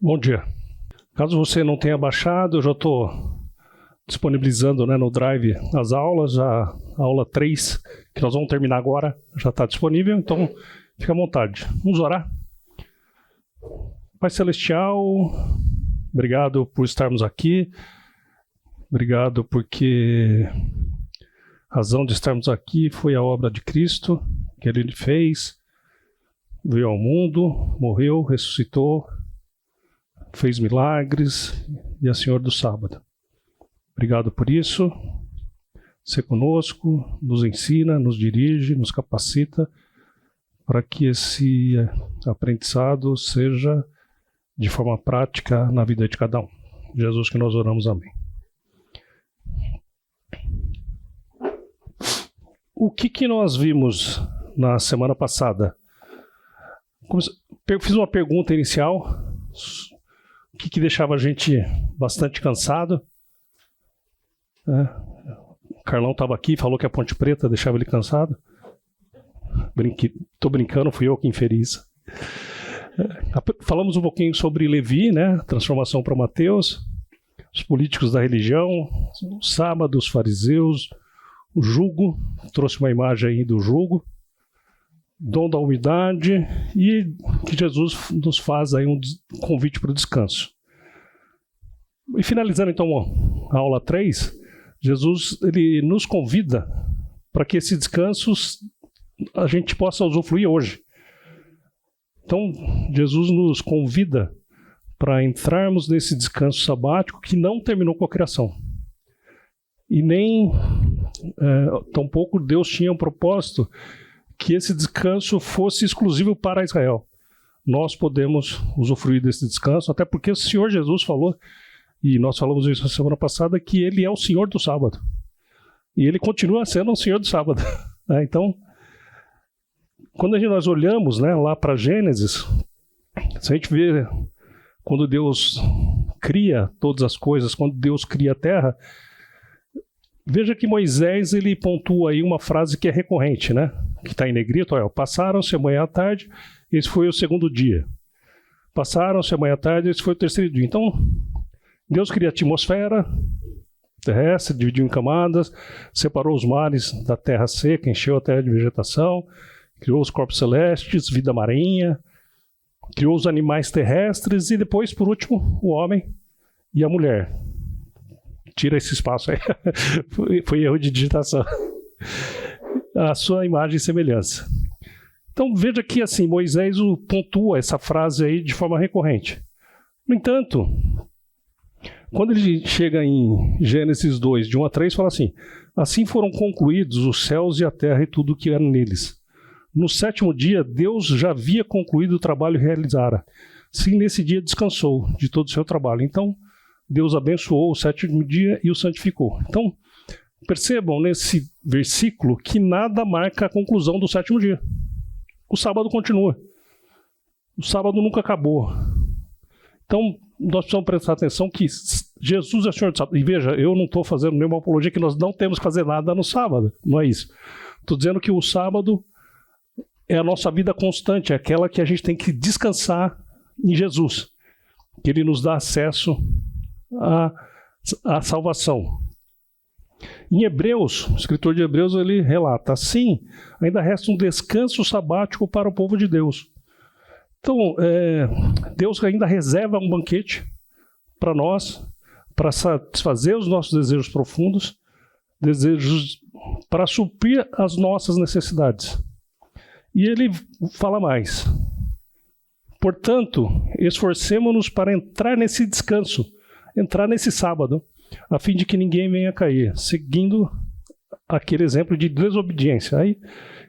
Bom dia. Caso você não tenha baixado, eu já estou disponibilizando, no Drive as aulas. A aula 3, que nós vamos terminar agora, já está disponível, então fica à vontade. Vamos orar? Pai Celestial, obrigado por estarmos aqui, obrigado porque a razão de estarmos aqui foi a obra de Cristo, que Ele fez, veio ao mundo, morreu, ressuscitou, fez milagres e é Senhor do sábado. Obrigado por isso. Ser conosco, nos ensina, nos dirige, nos capacita para que esse aprendizado seja de forma prática na vida de cada um. Jesus, que nós oramos, amém. O que nós vimos na semana passada? Fiz uma pergunta inicial. O que deixava a gente bastante cansado? O Carlão estava aqui, falou que a Ponte Preta deixava ele cansado. Estou brincando, fui eu que inferi isso. Falamos um pouquinho sobre Levi, transformação para Mateus, os políticos da religião, o sábado, os fariseus, o jugo, trouxe uma imagem aí do jugo, dom da humildade, e que Jesus nos faz aí um convite para o descanso. E finalizando então a aula 3, Jesus ele nos convida para que esse descanso a gente possa usufruir hoje. Então Jesus nos convida para entrarmos nesse descanso sabático que não terminou com a criação. E nem tampouco Deus tinha um propósito que esse descanso fosse exclusivo para Israel. Nós podemos usufruir desse descanso, até porque o Senhor Jesus falou, e nós falamos isso na semana passada, que Ele é o Senhor do sábado. E Ele continua sendo o Senhor do sábado. Então, quando nós olhamos lá para Gênesis, se a gente vê quando Deus cria todas as coisas, quando Deus cria a terra, veja que Moisés ele pontua aí uma frase que é recorrente, que está em negrito, passaram-se a manhã à tarde, esse foi o segundo dia. Passaram-se a manhã à tarde, esse foi o terceiro dia. Então, Deus cria a atmosfera terrestre, dividiu em camadas, separou os mares da terra seca, encheu a terra de vegetação, criou os corpos celestes, vida marinha, criou os animais terrestres e depois, por último, o homem e a mulher. Tira esse espaço aí. Foi erro de digitação. A sua imagem e semelhança. Então veja que assim, Moisés pontua essa frase aí de forma recorrente. No entanto, quando ele chega em Gênesis 2, de 1 a 3, fala assim foram concluídos os céus e a terra e tudo o que era neles. No sétimo dia, Deus já havia concluído o trabalho e realizara. Sim, nesse dia descansou de todo o seu trabalho. Então, Deus abençoou o sétimo dia e o santificou. Então, percebam nesse versículo que nada marca a conclusão do sétimo dia. O sábado continua. O sábado nunca acabou. Então, nós precisamos prestar atenção que Jesus é o Senhor do sábado. E veja, eu não estou fazendo nenhuma apologia que nós não temos que fazer nada no sábado. Não é isso. Estou dizendo que o sábado é a nossa vida constante, é aquela que a gente tem que descansar em Jesus. Que Ele nos dá acesso a salvação. Em Hebreus, o escritor de Hebreus ele relata, assim, ainda resta um descanso sabático para o povo de Deus. Então, Deus ainda reserva um banquete para nós, para satisfazer os nossos desejos profundos, desejos para suprir as nossas necessidades. E ele fala mais. Portanto, esforcemo-nos para entrar nesse descanso, entrar nesse sábado, a fim de que ninguém venha cair, seguindo aquele exemplo de desobediência. Aí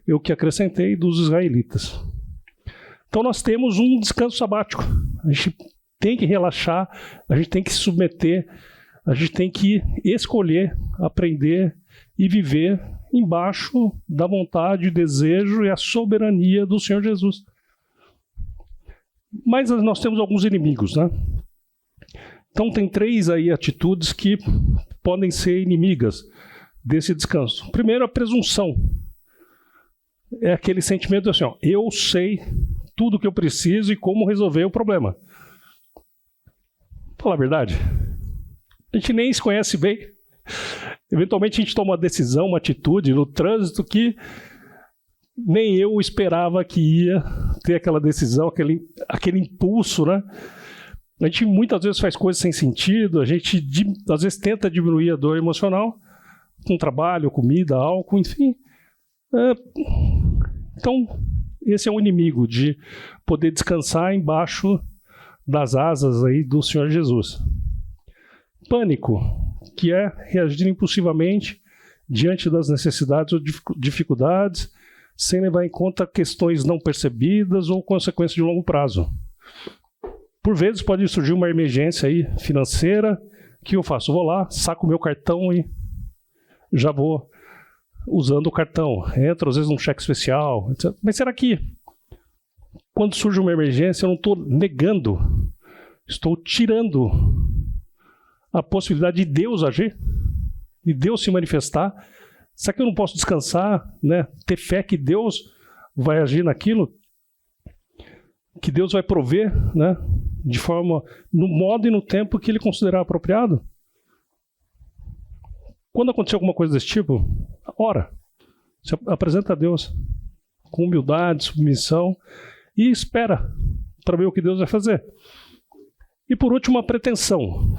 eu que acrescentei dos israelitas. Então nós temos um descanso sabático. A gente tem que relaxar, a gente tem que se submeter, a gente tem que escolher, aprender e viver embaixo da vontade, desejo e a soberania do Senhor Jesus. Mas nós temos alguns inimigos, Então tem 3 aí atitudes que podem ser inimigas desse descanso. Primeiro, a presunção. É aquele sentimento assim, eu sei tudo o que eu preciso e como resolver o problema. Fala a verdade. A gente nem se conhece bem. Eventualmente a gente toma uma decisão, uma atitude no trânsito que nem eu esperava que ia ter aquela decisão, aquele impulso, né? A gente muitas vezes faz coisas sem sentido, a gente às vezes tenta diminuir a dor emocional com trabalho, comida, álcool, enfim. Então, esse é um inimigo de poder descansar embaixo das asas aí do Senhor Jesus. Pânico, que é reagir impulsivamente diante das necessidades ou dificuldades, sem levar em conta questões não percebidas ou consequências de longo prazo. Por vezes pode surgir uma emergência aí financeira. O que eu faço? Eu vou lá, saco o meu cartão e já vou usando o cartão. Entro às vezes num cheque especial, etc. Mas será que quando surge uma emergência eu não estou negando, estou tirando a possibilidade de Deus agir, de Deus se manifestar? Será que eu não posso descansar, né? Ter fé que Deus vai agir naquilo? Que Deus vai prover, né? De forma, no modo e no tempo que Ele considerar apropriado? Quando acontecer alguma coisa desse tipo, ora. Você apresenta a Deus com humildade, submissão e espera para ver o que Deus vai fazer. E por último, a pretensão,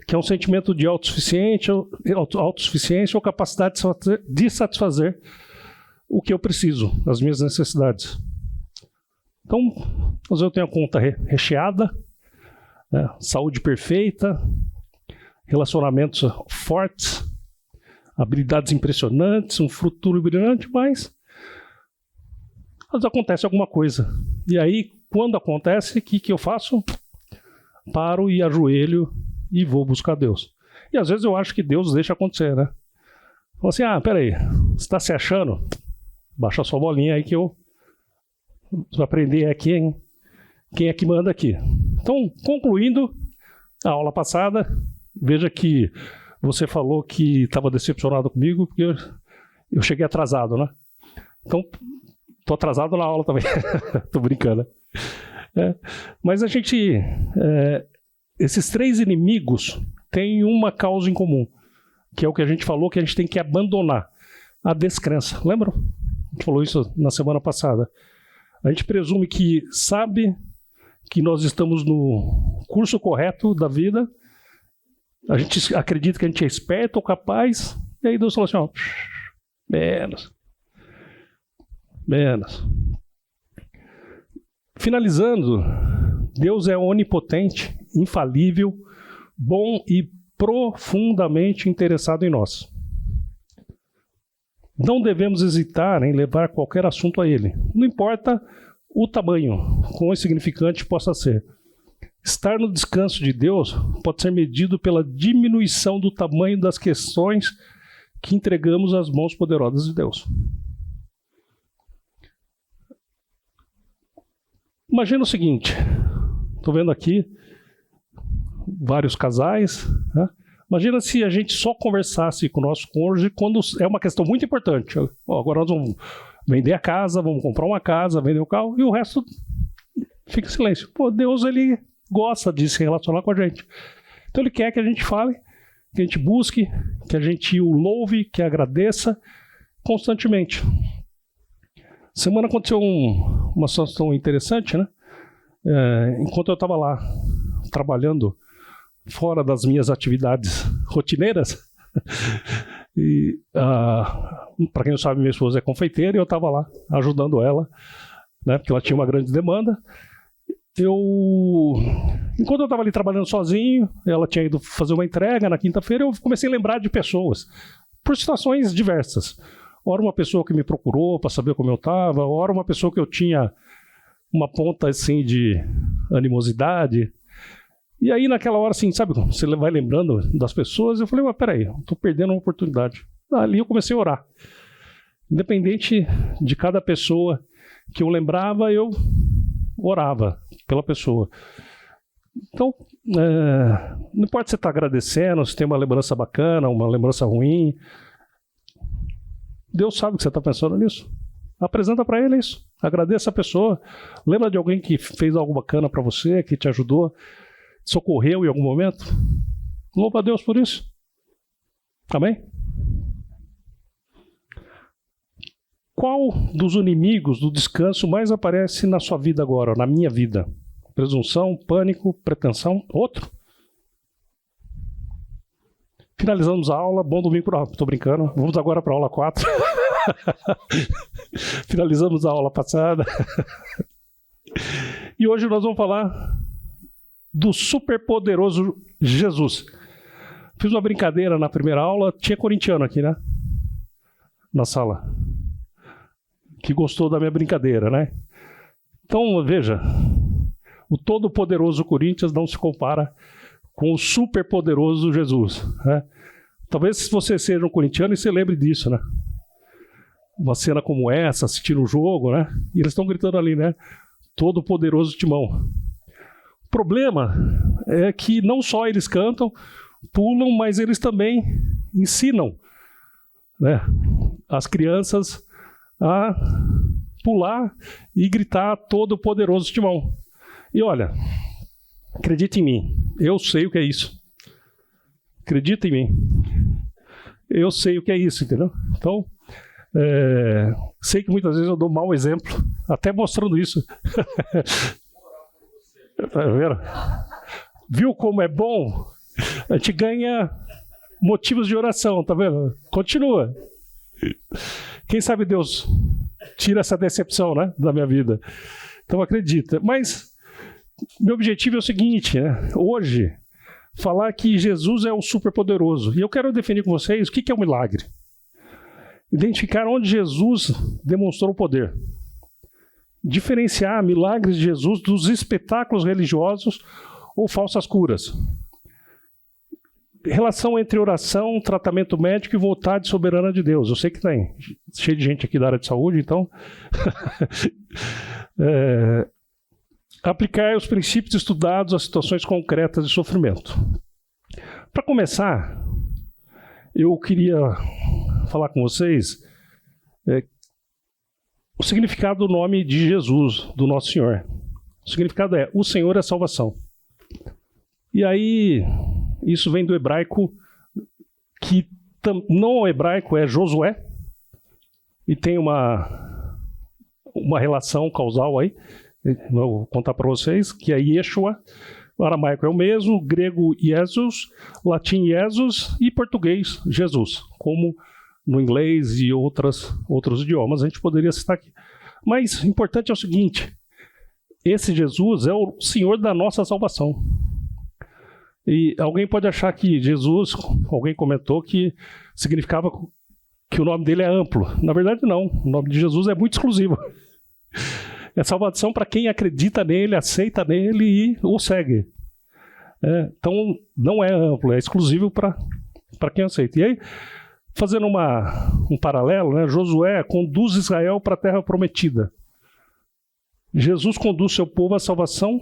que é um sentimento de autossuficiência ou capacidade de satisfazer o que eu preciso, as minhas necessidades. Então, às vezes eu tenho a conta recheada, né, saúde perfeita, relacionamentos fortes, habilidades impressionantes, um futuro brilhante, mas às vezes acontece alguma coisa. E aí, quando acontece, o que eu faço? Paro e ajoelho e vou buscar Deus. E às vezes eu acho que Deus deixa acontecer, né? Fala assim, peraí, você está se achando? Baixa a sua bolinha aí que eu vou aprender aqui, hein? Quem é que manda aqui. Então, concluindo a aula passada, veja que você falou que estava decepcionado comigo porque eu cheguei atrasado, né? Então, estou atrasado na aula também. Estou brincando. Mas a gente... esses três inimigos têm uma causa em comum, que é o que a gente falou, que a gente tem que abandonar. A descrença. Lembram? A gente falou isso na semana passada. A gente presume que sabe que nós estamos no curso correto da vida, a gente acredita que a gente é esperto ou capaz, e aí Deus falou assim, menos. Finalizando, Deus é onipotente, infalível, bom e profundamente interessado em nós. Não devemos hesitar em levar qualquer assunto a Ele. Não importa o tamanho, quão insignificante possa ser. Estar no descanso de Deus pode ser medido pela diminuição do tamanho das questões que entregamos às mãos poderosas de Deus. Imagina o seguinte, estou vendo aqui vários casais, né? Imagina se a gente só conversasse com o nosso cônjuge quando é uma questão muito importante. Agora nós vamos vender a casa, vamos comprar uma casa, vender o carro, e o resto fica em silêncio. Deus, Ele gosta de se relacionar com a gente. Então Ele quer que a gente fale, que a gente busque, que a gente o louve, que agradeça constantemente. Semana aconteceu uma situação interessante, né? Enquanto eu estava lá trabalhando fora das minhas atividades rotineiras, e para quem não sabe, minha esposa é confeiteira e eu estava lá ajudando ela, né, porque ela tinha uma grande demanda. Enquanto eu estava ali trabalhando sozinho, ela tinha ido fazer uma entrega na quinta-feira, eu comecei a lembrar de pessoas, por situações diversas. Ora uma pessoa que me procurou para saber como eu estava, ora uma pessoa que eu tinha uma ponta assim de animosidade. E aí naquela hora, assim, sabe, você vai lembrando das pessoas, eu falei, mas peraí, eu estou perdendo uma oportunidade. Ali eu comecei a orar. Independente de cada pessoa que eu lembrava, eu orava pela pessoa. Então, não importa se você está agradecendo, se tem uma lembrança bacana, uma lembrança ruim, Deus sabe que você está pensando nisso. Apresenta para Ele isso. Agradeça a pessoa. Lembra de alguém que fez algo bacana para você, que te ajudou. socorreu em algum momento? Louva a Deus por isso. Amém? Qual dos inimigos do descanso mais aparece na sua vida agora, na minha vida? Presunção, pânico, pretensão? Outro? Finalizamos a aula. Bom domingo para... Estou brincando. Vamos agora para a aula 4. Finalizamos a aula passada. E hoje nós vamos falar do superpoderoso Jesus. Fiz uma brincadeira na primeira aula. Tinha corintiano aqui, né? Na sala. Que gostou da minha brincadeira, né? Então, veja. O todo-poderoso Corinthians não se compara com o superpoderoso Jesus, né? Talvez você seja um corintiano e você lembre disso, né? Uma cena como essa, assistindo o jogo, né? E eles estão gritando ali, né? Todo-poderoso Timão. O problema é que não só eles cantam, pulam, mas eles também ensinam, né, as crianças a pular e gritar todo-poderoso Timão. E olha, acredita em mim, eu sei o que é isso. Acredita em mim. Eu sei o que é isso, entendeu? Então, sei que muitas vezes eu dou mau exemplo, até mostrando isso. Tá vendo? Viu como é bom? A gente ganha motivos de oração, tá vendo? Continua. Quem sabe Deus tira essa decepção, né, da minha vida. Então acredita. Mas meu objetivo é o seguinte, né? Hoje, falar que Jesus é o superpoderoso. E eu quero definir com vocês o que é um milagre. Identificar onde Jesus demonstrou o poder. Diferenciar milagres de Jesus dos espetáculos religiosos ou falsas curas. Relação entre oração, tratamento médico e vontade soberana de Deus. Eu sei que tem cheio de gente aqui da área de saúde, então... Aplicar os princípios estudados às situações concretas de sofrimento. Para começar, eu queria falar com vocês o significado do nome de Jesus, do nosso Senhor. O significado é: o Senhor é salvação. E aí, isso vem do hebraico, que não hebraico é Josué, e tem uma relação causal aí. Vou contar para vocês que é Yeshua, o aramaico é o mesmo, grego Jesus, latim Jesus e português Jesus, como no inglês e outros idiomas a gente poderia citar aqui. Mas o importante é o seguinte: esse Jesus é o Senhor da nossa salvação. E alguém pode achar que Jesus, alguém comentou que significava que o nome dele é amplo. Na verdade não, o nome de Jesus é muito exclusivo. É salvação para quem acredita nele, aceita nele e o segue. Então, não é amplo, é exclusivo para quem aceita. E aí, fazendo um paralelo, né, Josué conduz Israel para a terra prometida. Jesus conduz seu povo à salvação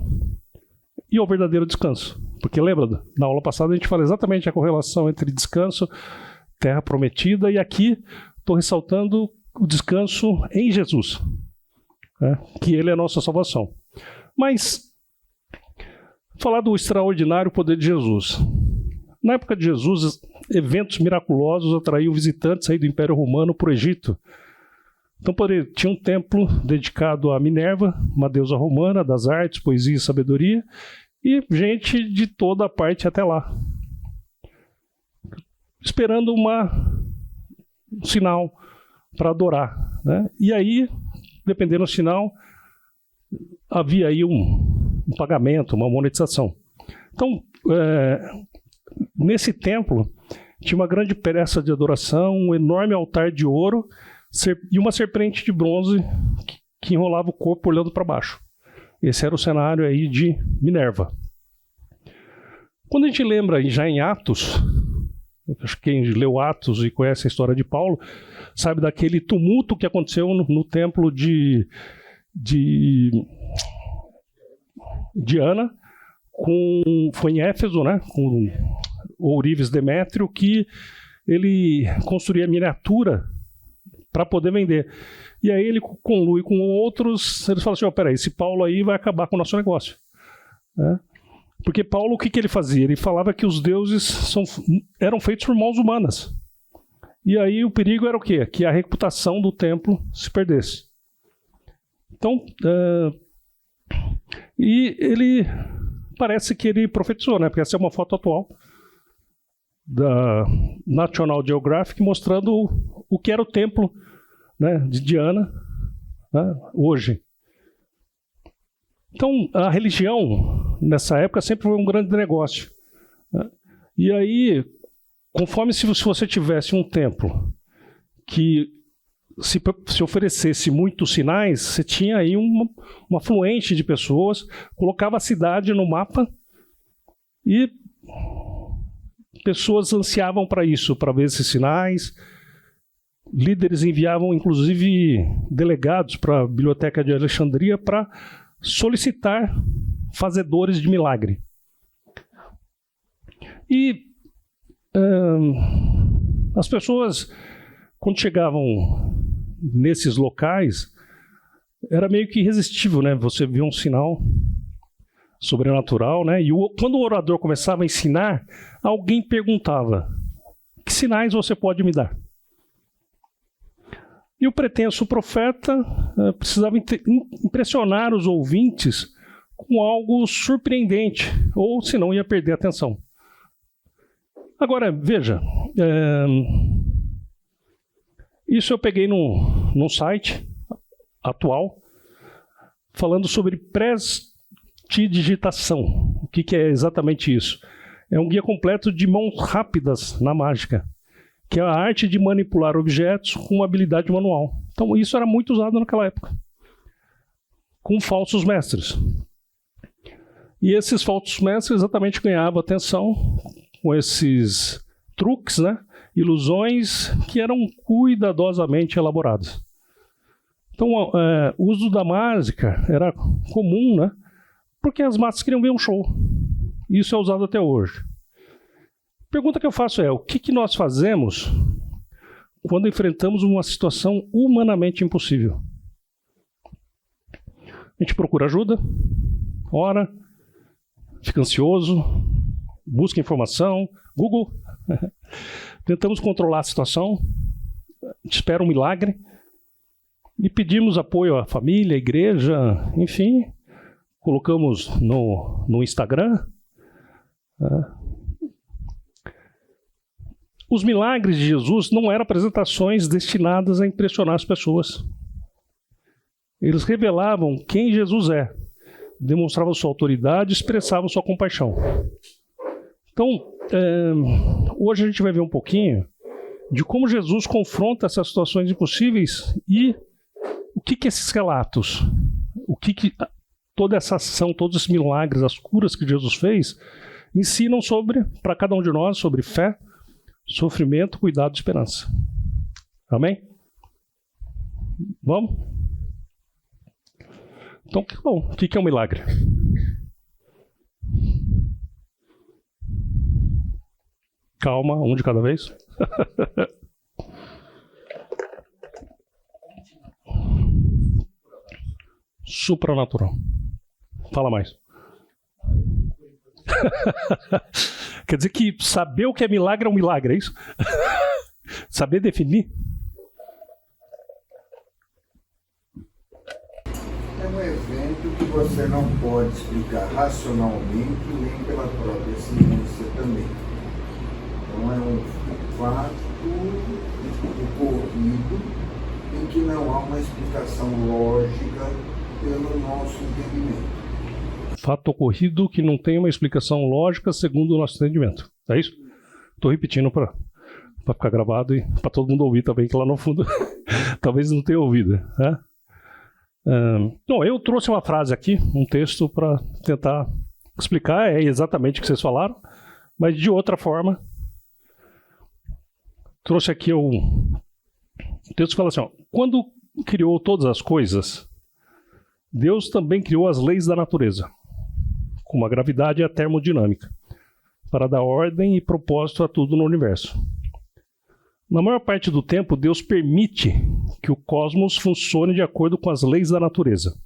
e ao verdadeiro descanso. Porque lembra, na aula passada a gente fala exatamente a correlação entre descanso, terra prometida, e aqui estou ressaltando o descanso em Jesus. Que ele é a nossa salvação. Mas, falar do extraordinário poder de Jesus. Na época de Jesus, eventos miraculosos atraíam visitantes aí do Império Romano para o Egito. Então, tinha um templo dedicado a Minerva, uma deusa romana das artes, poesia e sabedoria, e gente de toda a parte até lá, esperando um sinal para adorar, né? E aí, dependendo do sinal, havia aí um pagamento, uma monetização. Então, nesse templo, tinha uma grande peça de adoração, um enorme altar de ouro e uma serpente de bronze que enrolava o corpo olhando para baixo. Esse era o cenário aí de Minerva. Quando a gente lembra já em Atos, acho que quem leu Atos e conhece a história de Paulo, sabe daquele tumulto que aconteceu no templo de Diana, foi em Éfeso, né, com ourives Demétrio, que ele construía miniatura para poder vender. E aí ele conlui com outros, eles falam assim: peraí, esse Paulo aí vai acabar com o nosso negócio. Porque Paulo, o que ele fazia? Ele falava que os deuses eram feitos por mãos humanas. E aí o perigo era o quê? Que a reputação do templo se perdesse. Então, e ele parece que ele profetizou, né? Porque essa é uma foto atual da National Geographic mostrando o que era o templo, né, de Diana, né, hoje. Então, a religião, nessa época, sempre foi um grande negócio, né? E aí, conforme se você tivesse um templo que se oferecesse muitos sinais, você tinha aí uma afluente de pessoas, colocava a cidade no mapa e pessoas ansiavam para isso, para ver esses sinais. Líderes enviavam, inclusive, delegados para a Biblioteca de Alexandria para solicitar fazedores de milagre. E as pessoas, quando chegavam nesses locais, era meio que irresistível, né? Você via um sinal sobrenatural, né? E quando o orador começava a ensinar, alguém perguntava: que sinais você pode me dar? E o pretenso profeta precisava impressionar os ouvintes com algo surpreendente, ou senão ia perder a atenção. Agora, veja, isso eu peguei num site atual, falando sobre prestidigitação. O que é exatamente isso? É um guia completo de mãos rápidas na mágica, que é a arte de manipular objetos com uma habilidade manual. Então, isso era muito usado naquela época, com falsos mestres. E esses falsos mestres exatamente ganhavam atenção com esses truques, né? Ilusões que eram cuidadosamente elaboradas. Então, o uso da mágica era comum, né? Porque as massas queriam ver um show. Isso é usado até hoje. A pergunta que eu faço é: o que nós fazemos quando enfrentamos uma situação humanamente impossível? A gente procura ajuda, ora, fica ansioso, busca informação, Google, tentamos controlar a situação, espera um milagre e pedimos apoio à família, à igreja, enfim, colocamos no Instagram. Os milagres de Jesus não eram apresentações destinadas a impressionar as pessoas. Eles revelavam quem Jesus é, demonstravam sua autoridade, expressavam sua compaixão. Então, hoje a gente vai ver um pouquinho de como Jesus confronta essas situações impossíveis e o que esses relatos, toda essa ação, todos esses milagres, as curas que Jesus fez, ensinam para cada um de nós, sobre fé, sofrimento, cuidado e esperança. Amém? Vamos? Então, bom, o que é um milagre? Calma, um de cada vez. Supranatural. Fala mais. Quer dizer que saber o que é milagre é um milagre, é isso? Saber definir? É um evento que você não pode explicar racionalmente nem pela própria ciência também. Então é um fato ocorrido em que não há uma explicação lógica pelo nosso entendimento. Fato ocorrido que não tem uma explicação lógica segundo o nosso entendimento. É isso? Estou repetindo para ficar gravado e para todo mundo ouvir também, que lá no fundo talvez não tenha ouvido. Né? Bom, eu trouxe uma frase aqui, um texto para tentar explicar, é exatamente o que vocês falaram, mas de outra forma. Trouxe aqui o texto que fala assim: ó, quando criou todas as coisas, Deus também criou as leis da natureza, como a gravidade e a termodinâmica, para dar ordem e propósito a tudo no universo. Na maior parte do tempo, Deus permite que o cosmos funcione de acordo com as leis da natureza.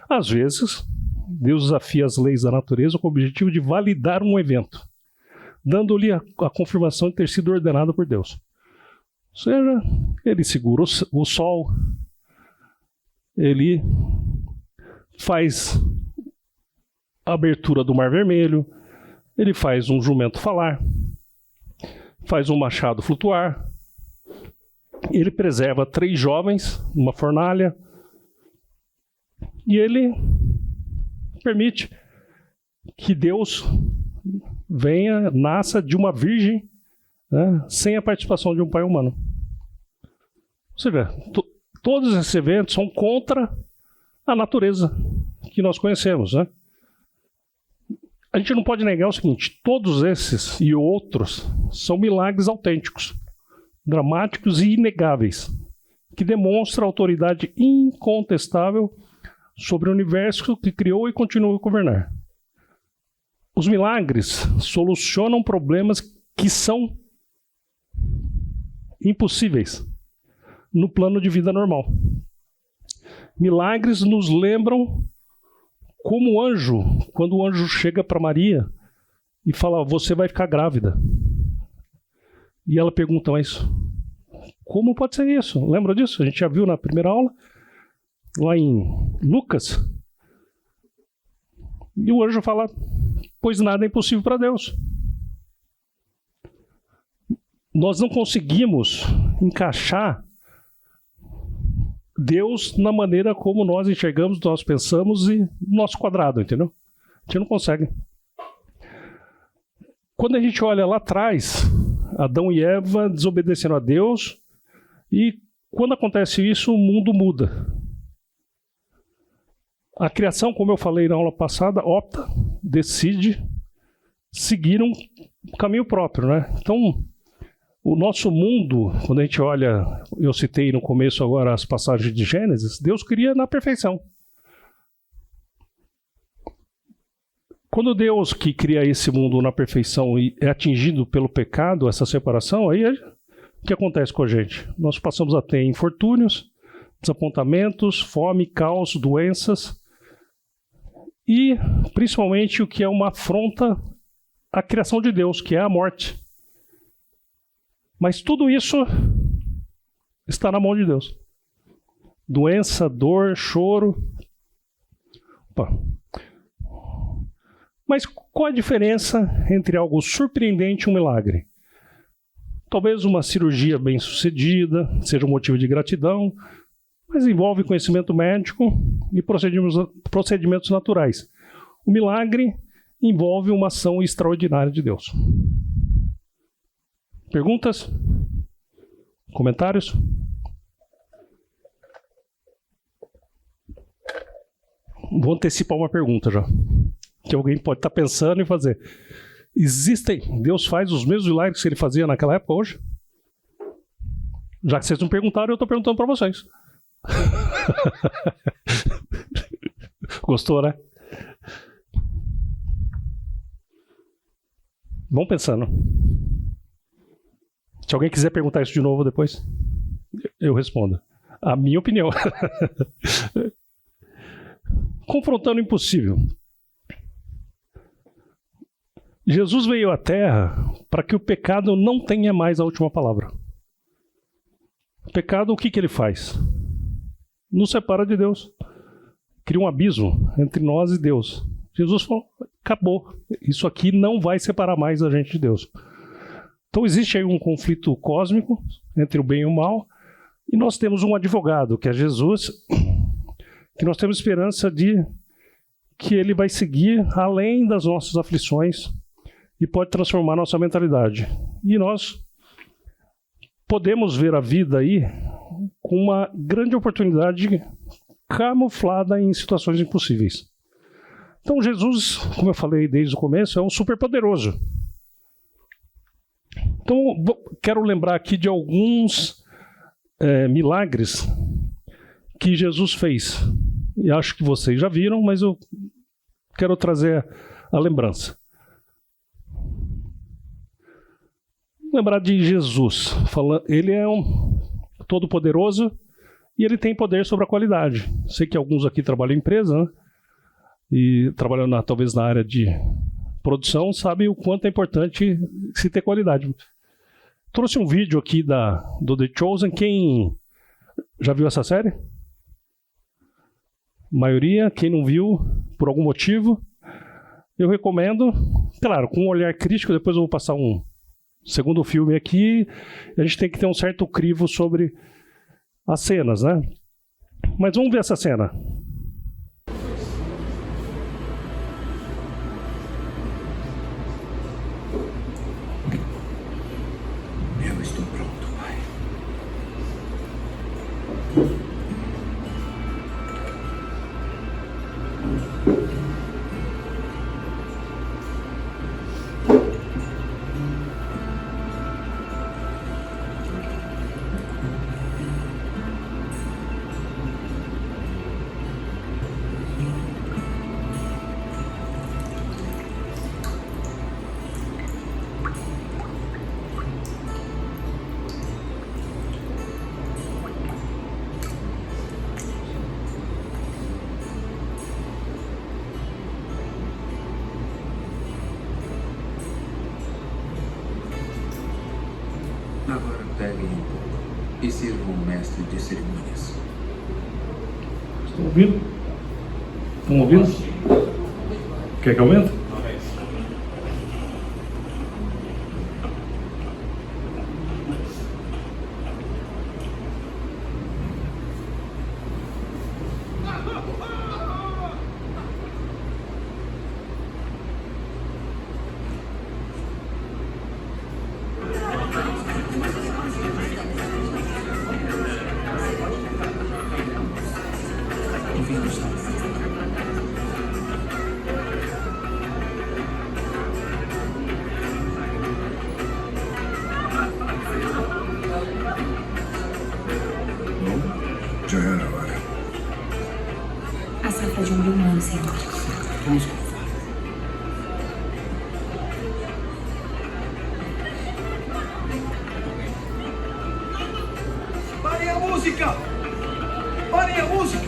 Às vezes, Deus desafia as leis da natureza com o objetivo de validar um evento, dando-lhe a confirmação de ter sido ordenado por Deus. Ou seja, ele segura o sol, ele faz a abertura do Mar Vermelho, ele faz um jumento falar, faz um machado flutuar, ele preserva 3 jovens numa fornalha e ele permite que Deus nasça de uma virgem, né, sem a participação de um pai humano. Ou seja, todos esses eventos são contra a natureza que nós conhecemos, né? A gente não pode negar o seguinte: todos esses e outros são milagres autênticos, dramáticos e inegáveis, que demonstram a autoridade incontestável sobre o universo que criou e continua a governar. Os milagres solucionam problemas que são impossíveis no plano de vida normal. Milagres nos lembram como o anjo, quando o anjo chega para Maria e fala: você vai ficar grávida. E ela pergunta: mas como pode ser isso? Lembra disso? A gente já viu na primeira aula, lá em Lucas. E o anjo fala: pois nada é impossível para Deus. Nós não conseguimos encaixar Deus na maneira como nós enxergamos, nós pensamos e nosso quadrado, entendeu? A gente não consegue. Quando a gente olha lá atrás, Adão e Eva desobedecendo a Deus, e quando acontece isso, o mundo muda. A criação, como eu falei na aula passada, decide seguir um caminho próprio, né? Então, o nosso mundo, quando a gente olha, eu citei no começo agora as passagens de Gênesis, Deus cria na perfeição. Quando Deus que cria esse mundo na perfeição e é atingido pelo pecado, essa separação, aí o que acontece com a gente? Nós passamos a ter infortúnios, desapontamentos, fome, caos, doenças e principalmente o que é uma afronta à criação de Deus, que é a morte. Mas tudo isso está na mão de Deus. Doença, dor, choro. Opa. Mas qual a diferença entre algo surpreendente e um milagre? Talvez uma cirurgia bem-sucedida seja um motivo de gratidão, mas envolve conhecimento médico e procedimentos naturais. O milagre envolve uma ação extraordinária de Deus. Perguntas? Comentários? Vou antecipar uma pergunta já, que alguém pode estar pensando em fazer. Deus faz os mesmos milagres que ele fazia naquela época hoje? Já que vocês não perguntaram, eu estou perguntando para vocês. Gostou, né? Vão pensando. Se alguém quiser perguntar isso de novo depois, eu respondo. A minha opinião. Confrontando o impossível. Jesus veio à Terra para que o pecado não tenha mais a última palavra. O pecado, o que ele faz? Nos separa de Deus. Cria um abismo entre nós e Deus. Jesus falou: acabou. Isso aqui não vai separar mais a gente de Deus. Então existe aí um conflito cósmico entre o bem e o mal, e nós temos um advogado, que é Jesus, que nós temos esperança de que ele vai seguir além das nossas aflições e pode transformar nossa mentalidade. E nós podemos ver a vida aí com uma grande oportunidade camuflada em situações impossíveis. Então Jesus, como eu falei desde o começo, é um superpoderoso. Então, quero lembrar aqui de alguns milagres que Jesus fez. E acho que vocês já viram, mas eu quero trazer a lembrança. Lembrar de Jesus. Ele é um todo-poderoso e ele tem poder sobre a qualidade. Sei que alguns aqui trabalham em empresa, né? e trabalhando talvez na área de produção, sabe o quanto é importante se ter qualidade. Trouxe um vídeo aqui do The Chosen. Quem já viu essa série? Maioria. Quem não viu, por algum motivo, eu recomendo. Claro, com um olhar crítico. Depois eu vou passar um segundo filme aqui. A gente tem que ter um certo crivo sobre as cenas, né? Mas vamos ver essa cena. Eu estou pronto, Pai. Agora peguem um pouco e sirvam o mestre de cerimônias. Estão ouvindo? Estão ouvindo? Quer que aumente? Já era hora. A safra de um humano, senhor. Vamos provar. Parem a música! Parem a música!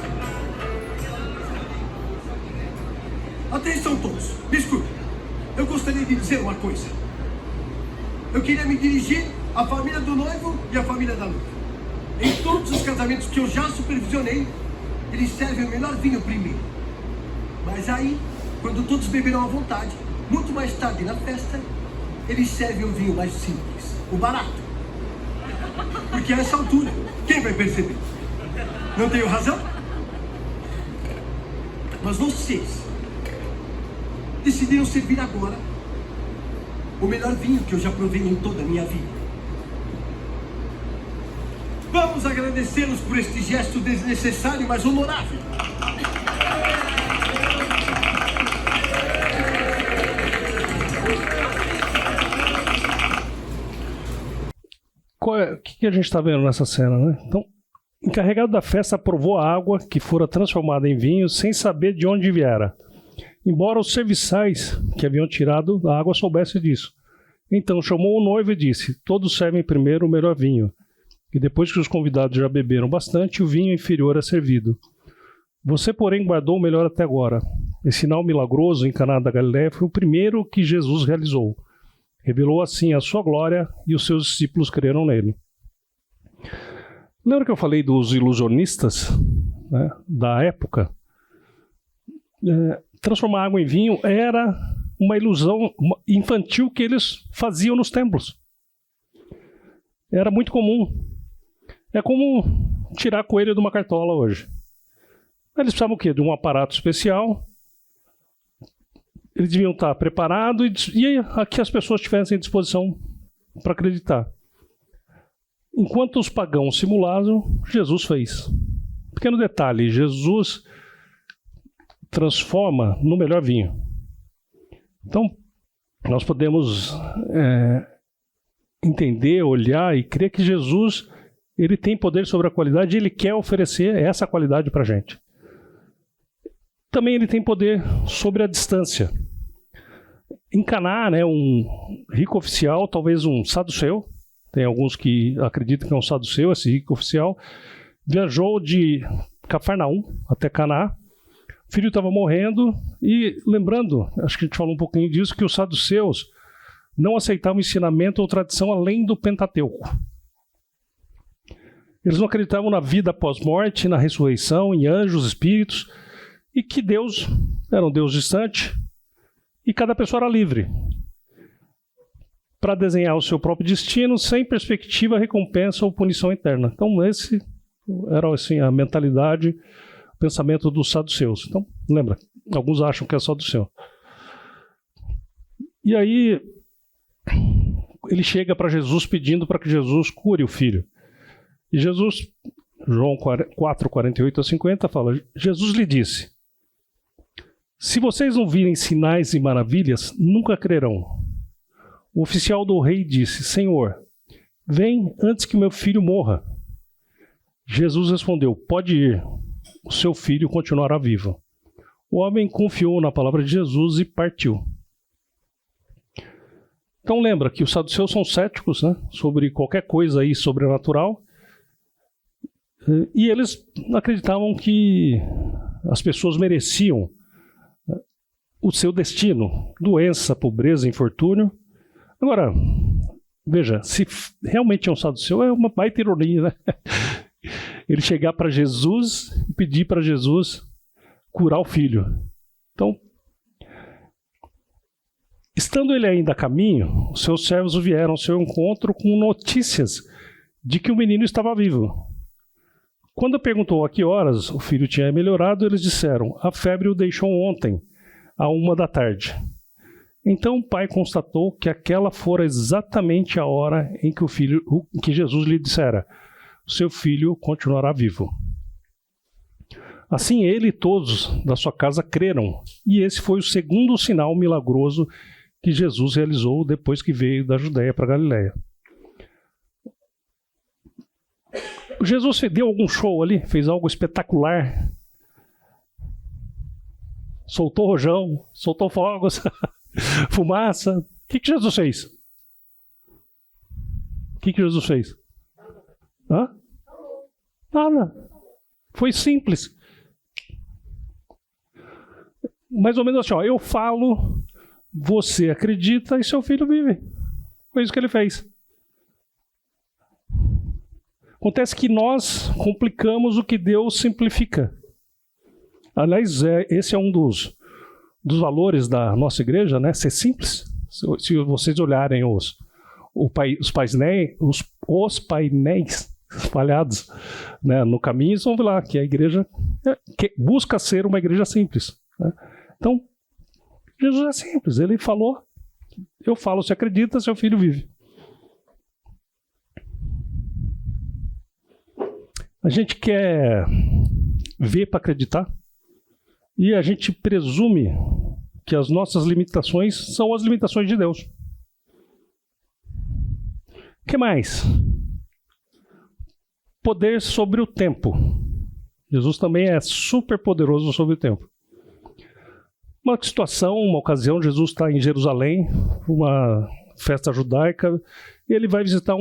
Atenção todos, me escutem. Eu gostaria de dizer uma coisa. Eu queria me dirigir à família do noivo e à família da noiva. Em todos os casamentos que eu já supervisionei, eles servem o melhor vinho primeiro. Mas aí, quando todos beberam à vontade, muito mais tarde na festa, eles servem o vinho mais simples, o barato. Porque a essa altura, quem vai perceber? Não tenho razão? Mas vocês decidiram servir agora o melhor vinho que eu já provei em toda a minha vida. Vamos agradecê-los por este gesto desnecessário, mas honorável. O que a gente está vendo nessa cena, né? Então, o encarregado da festa provou a água que fora transformada em vinho sem saber de onde viera, embora os serviçais que haviam tirado a água soubessem disso. Então chamou o noivo e disse: todos servem primeiro o melhor vinho, e depois que os convidados já beberam bastante, o vinho inferior é servido. Você, porém, guardou o melhor até agora. Esse sinal milagroso em Caná da Galileia foi o primeiro que Jesus realizou. Revelou assim a sua glória e os seus discípulos creram nele. Lembra que eu falei dos ilusionistas, né, da época? Transformar água em vinho era uma ilusão infantil que eles faziam nos templos. Era muito comum. É como tirar coelho de uma cartola hoje. Eles precisavam o quê? De um aparato especial. Eles deviam estar preparados e aqui as pessoas tivessem disposição para acreditar. Enquanto os pagãos simulavam, Jesus fez. Pequeno detalhe, Jesus transforma no melhor vinho. Então, nós podemos entender, olhar e crer que Jesus, ele tem poder sobre a qualidade e ele quer oferecer essa qualidade para a gente. Também ele tem poder sobre a distância. Em Caná, né, um rico oficial, talvez um saduceu, tem alguns que acreditam que é um saduceu, esse rico oficial, viajou de Cafarnaum até Caná, O filho estava morrendo e lembrando, acho que a gente falou um pouquinho disso, que os saduceus não aceitavam ensinamento ou tradição além do Pentateuco. Eles não acreditavam na vida após morte, na ressurreição, em anjos, espíritos, e que Deus era um Deus distante e cada pessoa era livre para desenhar o seu próprio destino sem perspectiva, recompensa ou punição eterna. Então, esse era assim, a mentalidade, o pensamento dos saduceus. Então, lembra, alguns acham que é saduceu. E aí, ele chega para Jesus pedindo para que Jesus cure o filho. E Jesus, João 4, 48 a 50, fala, Jesus lhe disse, se vocês não virem sinais e maravilhas, nunca crerão. O oficial do rei disse, Senhor, vem antes que meu filho morra. Jesus respondeu, pode ir, o seu filho continuará vivo. O homem confiou na palavra de Jesus e partiu. Então lembra que os saduceus são céticos, né, sobre qualquer coisa aí sobrenatural, e eles acreditavam que as pessoas mereciam o seu destino, doença, pobreza, infortúnio. Agora, veja, se realmente é um saduceu, é uma baita ironia, né? Ele chegar para Jesus e pedir para Jesus curar o filho. Então, estando ele ainda a caminho, os seus servos vieram ao seu encontro com notícias de que o menino estava vivo. Quando perguntou a que horas o filho tinha melhorado, eles disseram, a febre o deixou ontem, à 1h. Então o pai constatou que aquela fora exatamente a hora em que Jesus lhe dissera, seu filho continuará vivo. Assim ele e todos da sua casa creram, e esse foi o segundo sinal milagroso que Jesus realizou depois que veio da Judéia para a Galiléia. Jesus deu algum show ali? Fez algo espetacular? Soltou rojão? Soltou fogos? Fumaça? O que Jesus fez? O que Jesus fez? Hã? Nada. Foi simples. Mais ou menos assim, ó, eu falo, você acredita e seu filho vive. Foi isso que ele fez. Acontece que nós complicamos o que Deus simplifica. Aliás, esse é um dos valores da nossa igreja, né? Ser simples. Se vocês olharem os painéis espalhados, né, no caminho, vocês vão ver lá que a igreja busca ser uma igreja simples, né? Então, Jesus é simples. Ele falou, eu falo, se acredita, seu filho vive. A gente quer ver para acreditar e a gente presume que as nossas limitações são as limitações de Deus. O que mais? Poder sobre o tempo. Jesus também é super poderoso sobre o tempo. Uma situação, uma ocasião, Jesus está em Jerusalém, uma festa judaica, e ele vai visitar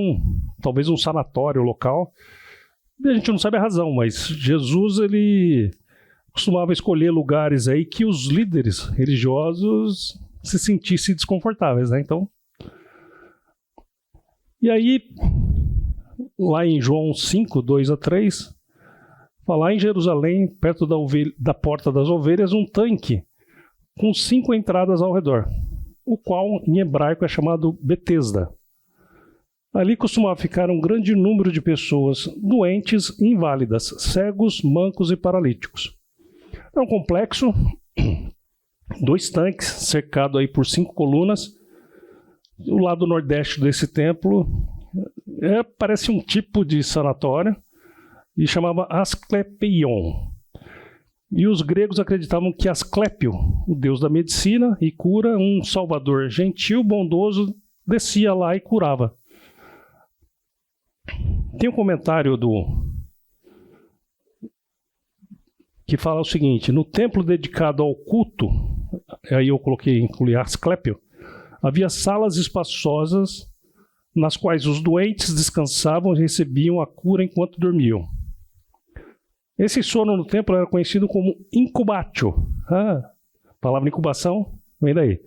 talvez um sanatório local. E a gente não sabe a razão, mas Jesus ele costumava escolher lugares aí que os líderes religiosos se sentissem desconfortáveis, né? Então, e aí, lá em João 5, 2 a 3, fala em Jerusalém, perto da porta das ovelhas, um tanque com 5 entradas ao redor, o qual em hebraico é chamado Betesda. Ali costumava ficar um grande número de pessoas doentes e inválidas, cegos, mancos e paralíticos. É um complexo, 2 tanques, cercado aí por 5 colunas. O lado nordeste desse templo parece um tipo de sanatório e chamava Asclepion. E os gregos acreditavam que Asclépio, o deus da medicina e cura, um salvador gentil, bondoso, descia lá e curava. Tem um comentário que fala o seguinte: no templo dedicado ao culto, aí eu incluí Asclépio, havia salas espaçosas nas quais os doentes descansavam e recebiam a cura enquanto dormiam. Esse sono no templo era conhecido como incubatio. A palavra incubação vem daí.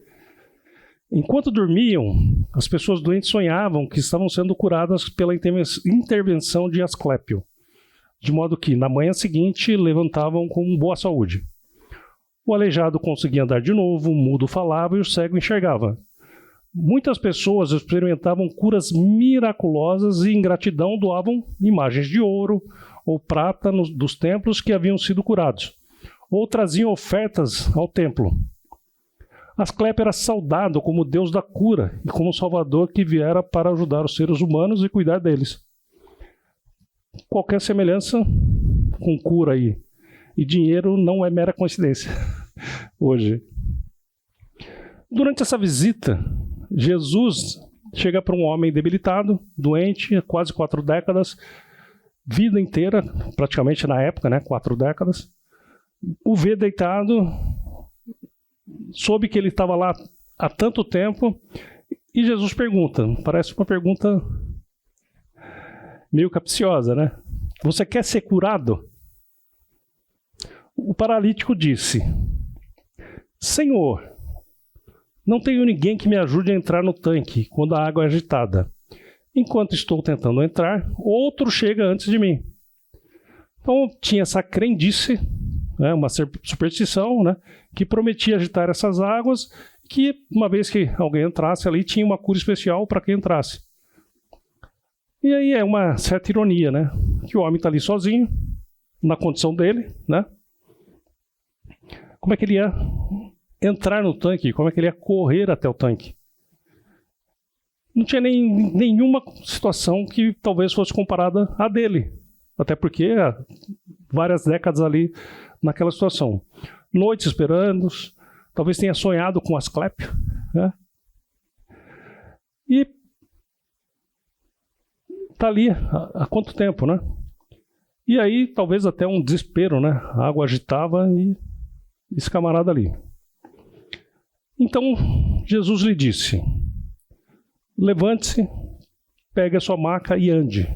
Enquanto dormiam, as pessoas doentes sonhavam que estavam sendo curadas pela intervenção de Asclépio, de modo que, na manhã seguinte, levantavam com boa saúde. O aleijado conseguia andar de novo, o mudo falava e o cego enxergava. Muitas pessoas experimentavam curas miraculosas e, em gratidão, doavam imagens de ouro ou prata dos templos que haviam sido curados, ou traziam ofertas ao templo. Asclépio era saudado como Deus da cura e como Salvador que viera para ajudar os seres humanos e cuidar deles. Qualquer semelhança com cura e dinheiro não é mera coincidência hoje. Durante essa visita, Jesus chega para um homem debilitado, doente, há quase 4 décadas, vida inteira, praticamente na época, né, 4 décadas. O vê deitado, soube que ele estava lá há tanto tempo, e Jesus pergunta, parece uma pergunta meio capciosa, né? Você quer ser curado? O paralítico disse, Senhor, não tenho ninguém que me ajude a entrar no tanque quando a água é agitada. Enquanto estou tentando entrar, outro chega antes de mim. Então tinha essa crendice, né, uma superstição, né, que prometia agitar essas águas, que uma vez que alguém entrasse ali, tinha uma cura especial para quem entrasse. E aí é uma certa ironia, né, que o homem está ali sozinho, na condição dele, né? Como é que ele ia entrar no tanque? Como é que ele ia correr até o tanque? Não tinha nenhuma situação que talvez fosse comparada à dele. Até porque há várias décadas ali naquela situação. Noites esperando, talvez tenha sonhado com Asclépio, né? E está ali há quanto tempo, né? E aí talvez até um desespero, né? A água agitava e esse camarada ali. Então Jesus lhe disse, levante-se, pegue a sua maca e ande.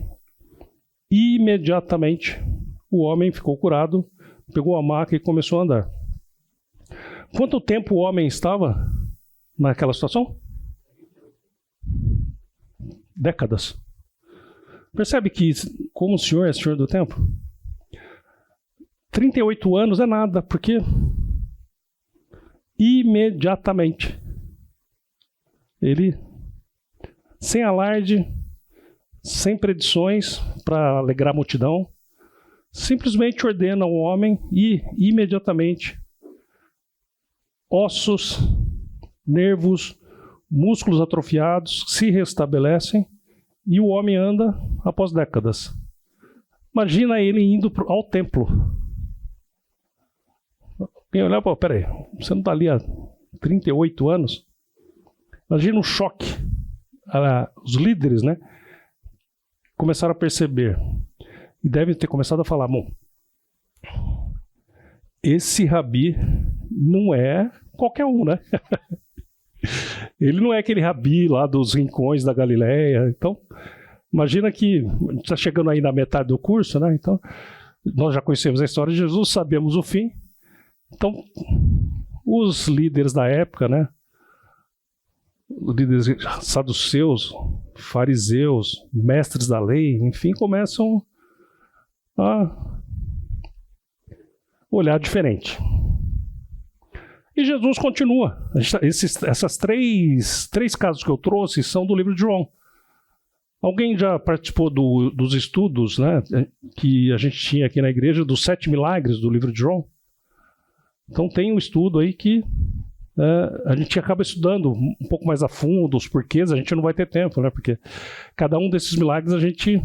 E imediatamente o homem ficou curado, pegou a maca e começou a andar. Quanto tempo o homem estava naquela situação? Décadas. Percebe que como o Senhor é Senhor do tempo? 38 anos é nada, porque imediatamente ele, sem alarde, sem predições para alegrar a multidão, simplesmente ordena ao homem e imediatamente ossos, nervos, músculos atrofiados se restabelecem e o homem anda após décadas. Imagina ele indo ao templo. Quem olhar, pô, peraí, você não está ali há 38 anos? Imagina um choque. Os líderes, né, começaram a perceber e devem ter começado a falar, bom, esse rabi não é qualquer um, né? Ele não é aquele rabi lá dos rincões da Galileia. Então, imagina que a gente está chegando aí na metade do curso, né? Então, nós já conhecemos a história de Jesus, sabemos o fim. Então, os líderes da época, né? Os líderes saduceus, fariseus, mestres da lei, enfim, começam a olhar diferente. E Jesus continua. Essas três casos que eu trouxe são do livro de João. Alguém já participou dos estudos, né, que a gente tinha aqui na igreja, dos 7 milagres do livro de João? Então tem um estudo aí que a gente acaba estudando um pouco mais a fundo os porquês, a gente não vai ter tempo, né, porque cada um desses milagres a gente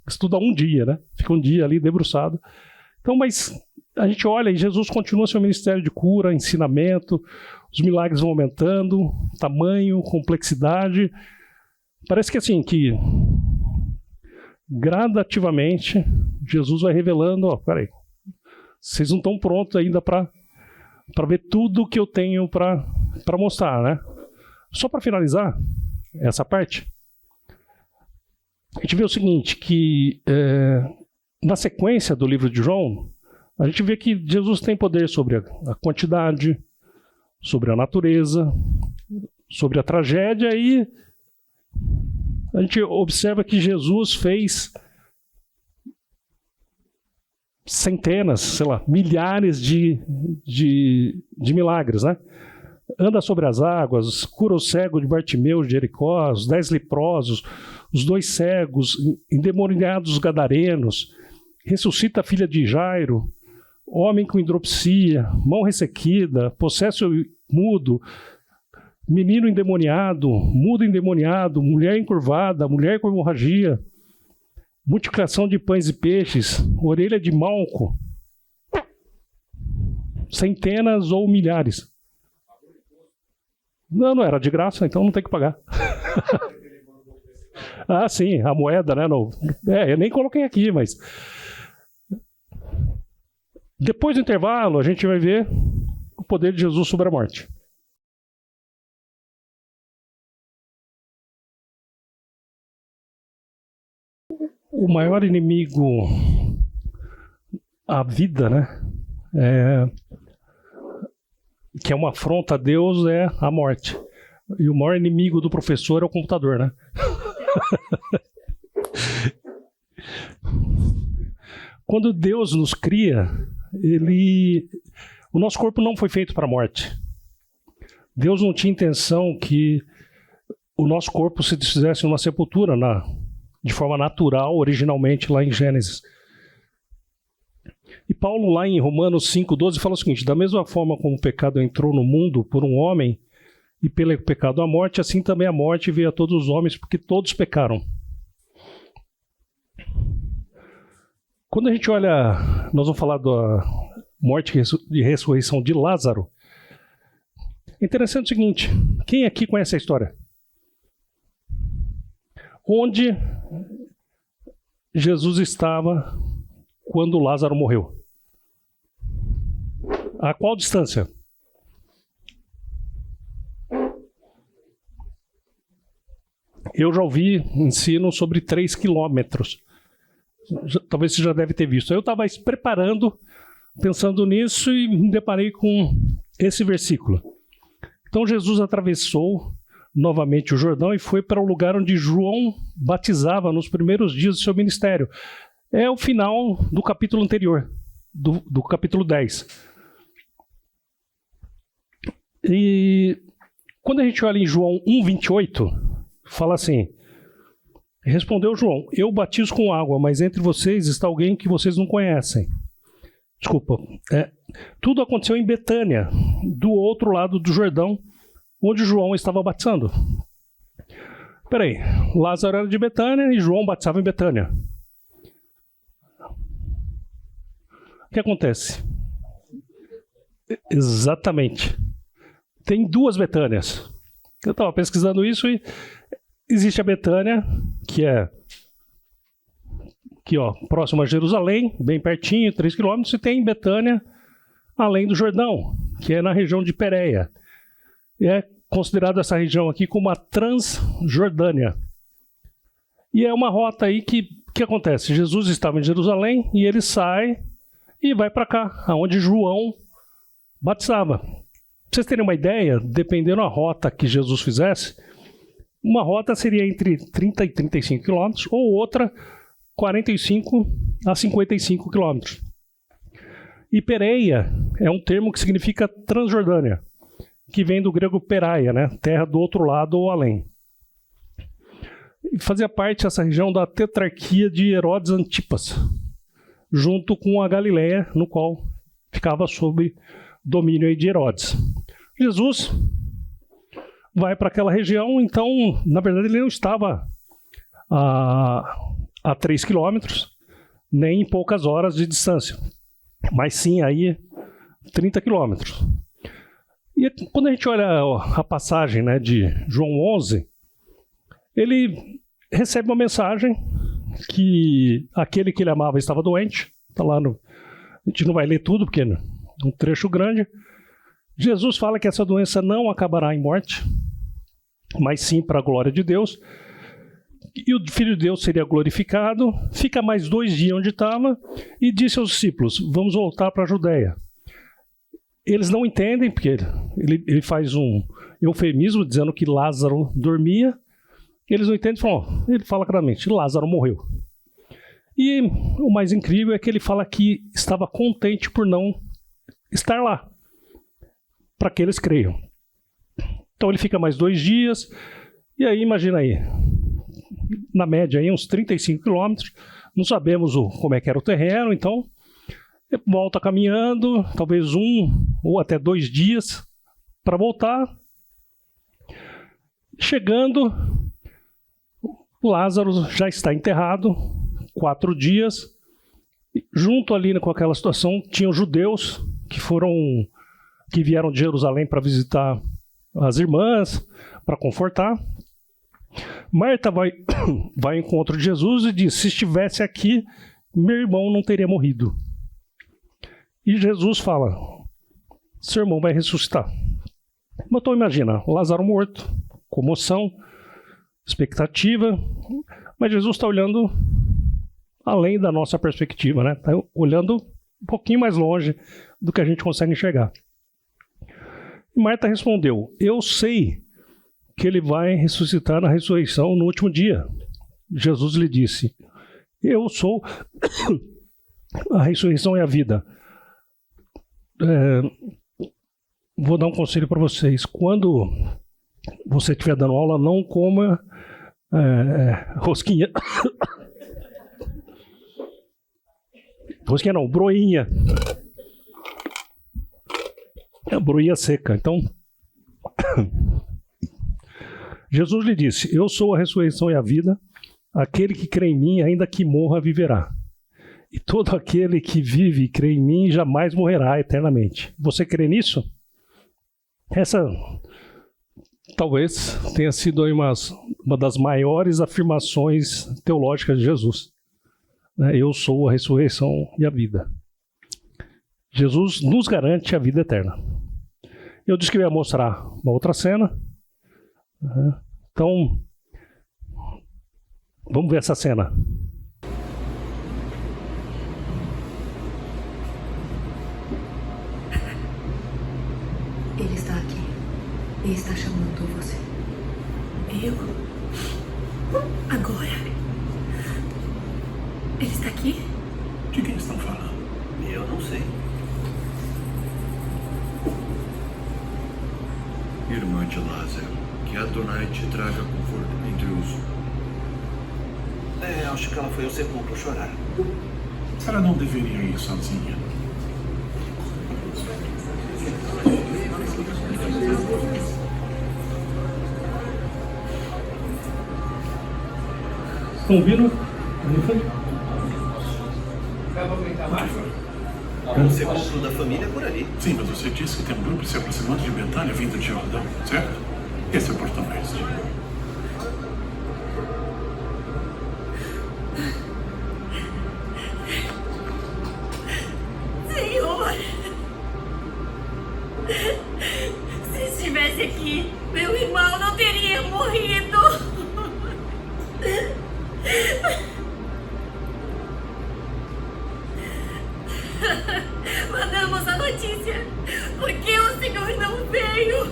estuda um dia, né, fica um dia ali debruçado. Então, mas a gente olha e Jesus continua seu ministério de cura, ensinamento, os milagres vão aumentando, tamanho, complexidade. Parece que assim, que gradativamente Jesus vai revelando, ó, peraí, vocês não estão prontos ainda para ver tudo que eu tenho para mostrar, né? Só para finalizar essa parte, a gente vê o seguinte, que na sequência do livro de João, A gente vê que Jesus tem poder sobre a quantidade, sobre a natureza, sobre a tragédia, e a gente observa que Jesus fez centenas, sei lá, milhares de milagres, né? Anda sobre as águas, cura o cego de Bartimeu, de Jericó, os 10 leprosos, os 2 cegos, endemoniados gadarenos, ressuscita a filha de Jairo, homem com hidropsia, mão ressequida, possesso mudo, menino endemoniado, mudo endemoniado, mulher encurvada, mulher com hemorragia, multiplicação de pães e peixes, orelha de malco, centenas ou milhares. Não era de graça, então não tem que pagar. Ah, sim, a moeda, né? Eu nem coloquei aqui, mas... Depois do intervalo, a gente vai ver o poder de Jesus sobre a morte. O maior inimigo à vida, né? Que é uma afronta a Deus, é a morte. E o maior inimigo do professor é o computador, né? Quando Deus nos cria, o nosso corpo não foi feito para a morte. Deus não tinha intenção que o nosso corpo se desfizesse numa sepultura de forma natural, originalmente, lá em Gênesis. E Paulo, lá em Romanos 5,12, fala o seguinte: da mesma forma como o pecado entrou no mundo por um homem, e pelo pecado a morte, assim também a morte veio a todos os homens, porque todos pecaram. Quando a gente olha, nós vamos falar da morte e ressurreição de Lázaro. É interessante o seguinte: quem aqui conhece a história? Onde Jesus estava quando Lázaro morreu? A qual distância? Eu já ouvi ensino sobre 3 quilômetros. Talvez você já deve ter visto. Eu estava preparando, pensando nisso, e me deparei com esse versículo. Então Jesus atravessou novamente o Jordão e foi para o lugar onde João batizava nos primeiros dias do seu ministério. É o final do capítulo anterior, do capítulo 10. E quando a gente olha em João 1,28, fala assim: respondeu João, eu batizo com água, mas entre vocês está alguém que vocês não conhecem. Desculpa. Tudo aconteceu em Betânia, do outro lado do Jordão, onde João estava batizando. Peraí, Lázaro era de Betânia e João batizava em Betânia. O que acontece? Exatamente. Tem 2 Betânias. Eu estava pesquisando isso e existe a Betânia, que é aqui, ó, próximo a Jerusalém, bem pertinho, 3 quilômetros, e tem Betânia, além do Jordão, que é na região de Pérea. E é considerado essa região aqui como a Transjordânia. E é uma rota aí que acontece? Jesus estava em Jerusalém e ele sai e vai para cá, aonde João batizava. Pra vocês terem uma ideia, dependendo da rota que Jesus fizesse, uma rota seria entre 30 e 35 quilômetros, ou outra 45 a 55 quilômetros. E Pérea é um termo que significa Transjordânia, que vem do grego peraia, né? Terra do outro lado ou além. E fazia parte dessa região da tetrarquia de Herodes Antipas, junto com a Galileia, no qual ficava sob domínio aí de Herodes. Jesus vai para aquela região, então, na verdade, ele não estava a 3 quilômetros, nem em poucas horas de distância, mas sim aí 30 quilômetros. E quando a gente olha a passagem, né, de João 11, ele recebe uma mensagem que aquele que ele amava estava doente. Está lá a gente não vai ler tudo, porque é um trecho grande. Jesus fala que essa doença não acabará em morte, mas sim para a glória de Deus, E o Filho de Deus seria glorificado, fica mais 2 dias onde estava e disse aos discípulos, vamos voltar para a Judéia. Eles não entendem, porque ele faz um eufemismo dizendo que Lázaro dormia. Eles não entendem, ele fala claramente, Lázaro morreu. E o mais incrível é que ele fala que estava contente por não estar lá, para que eles creiam. Então ele fica mais 2 dias, e aí imagina aí, na média aí, uns 35 quilômetros, não sabemos como é que era o terreno, então volta caminhando, talvez 1 ou até 2 dias para voltar. Chegando, Lázaro já está enterrado, 4 dias. Junto ali com aquela situação, tinham judeus que vieram de Jerusalém para visitar as irmãs, para confortar. Marta vai ao encontro de Jesus e diz, se estivesse aqui, meu irmão não teria morrido. E Jesus fala, seu irmão vai ressuscitar. Então imagina, Lázaro morto, comoção, expectativa, mas Jesus está olhando além da nossa perspectiva, né? Está olhando um pouquinho mais longe do que a gente consegue enxergar. E Marta respondeu, eu sei que ele vai ressuscitar na ressurreição no último dia. Jesus lhe disse, eu sou a ressurreição e a vida. Vou dar um conselho para vocês. Quando você estiver dando aula, não coma rosquinha. Rosquinha não, broinha. Broinha seca. Então, Jesus lhe disse, eu sou a ressurreição e a vida, aquele que crê em mim, ainda que morra, viverá. E todo aquele que vive e crê em mim, jamais morrerá eternamente. Você crê nisso? Essa talvez tenha sido aí uma das maiores afirmações teológicas de Jesus. Eu sou a ressurreição e a vida. Jesus nos garante a vida eterna. Eu disse que eu ia mostrar uma outra cena. Então, vamos ver essa cena. Ele está aqui. Ele está chamando você. Eu? Agora? Ele está aqui? De quem estão falando? Eu não sei. Irmã de Lázaro, que Adonai te traga conforto entre os... Acho que ela foi ao sepulcro chorar. Ela não deveria ir sozinha. Estão ouvindo? O sepulcro da família é por ali. Sim, mas você disse que tem um grupo se aproximando de Betânia vindo de Jordão, certo? Esse é o portão oeste. Senhor! Se estivesse aqui, meu irmão não teria morrido! Mandamos a notícia. Por que o senhor não veio?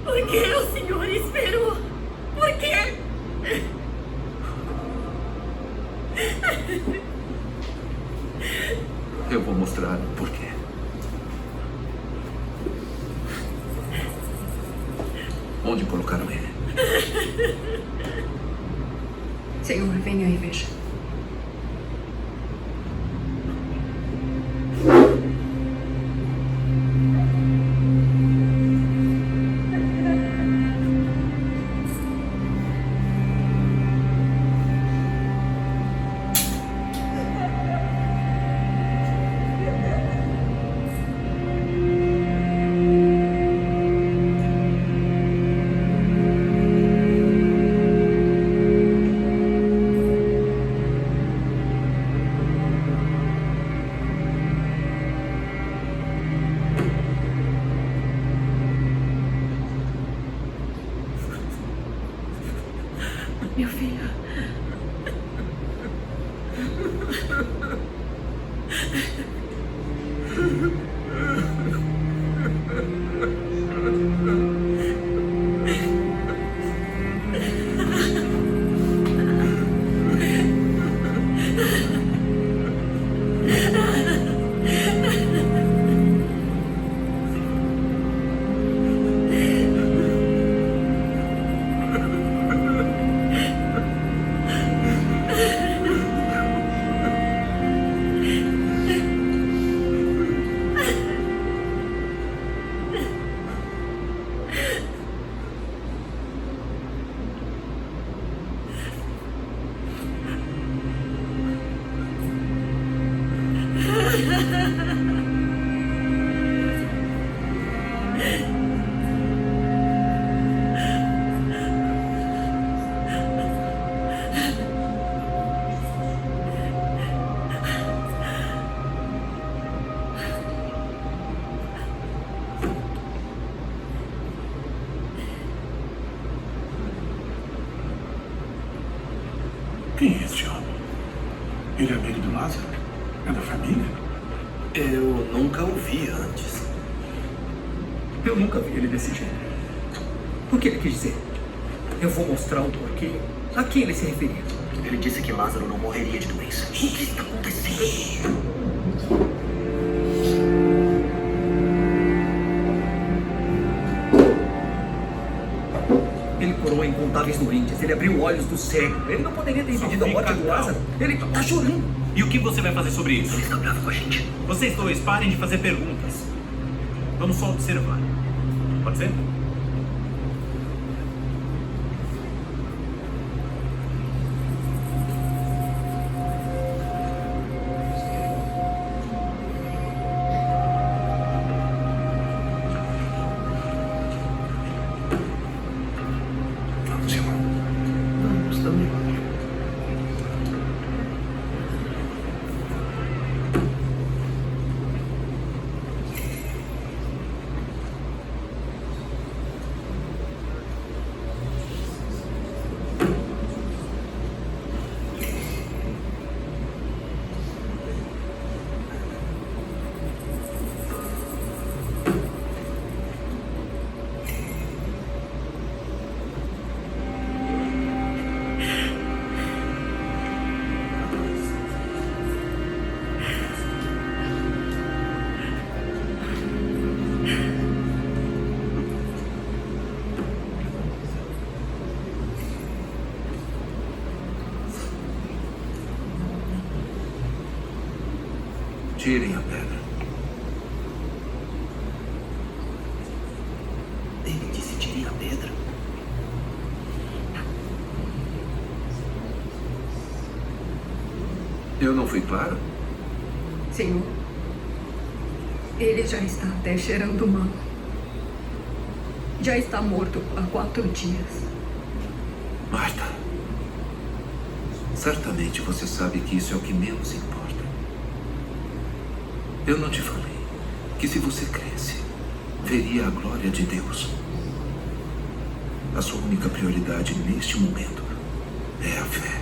Por que o senhor esperou? Por quê? Eu vou mostrar o porquê. Onde colocaram ele? Senhor, venha e veja. Meu filho. Quem é esse homem? Ele é amigo do Lázaro? É da família? Eu nunca o vi antes. Eu nunca vi ele desse jeito. O que ele quis dizer? Eu vou mostrar o porquê. A quem ele se referia? Ele disse que Lázaro não morreria de doença. O que está acontecendo? Ele curou incontáveis doentes. Ele abriu olhos do cego. Ele não poderia ter impedido a morte do Lázaro. Ele tá chorando. E o que você vai fazer sobre isso? Ele está bravo com a gente. Vocês dois parem de fazer perguntas. Vamos só observar. Pode ser? Vamos, irmão. Vamos também. Tirem a pedra. Ele disse tirem a pedra. Eu não fui claro? Senhor, ele já está até cheirando mal. Já está morto há 4 dias. Marta, certamente você sabe que isso é o que menos importa. Eu não te falei que se você cresce, veria a glória de Deus. A sua única prioridade neste momento é a fé.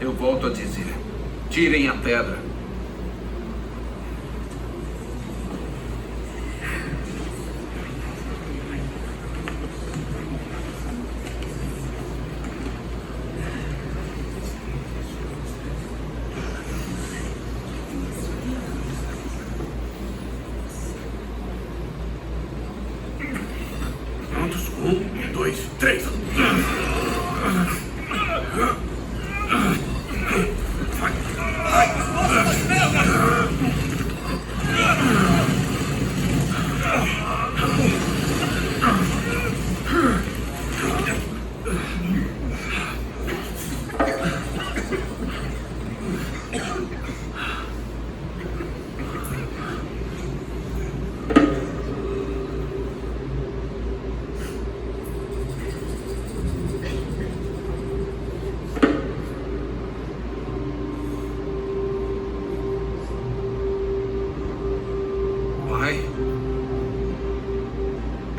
Eu volto a dizer, tirem a pedra. Prontos? 1, 2, 3. Vai.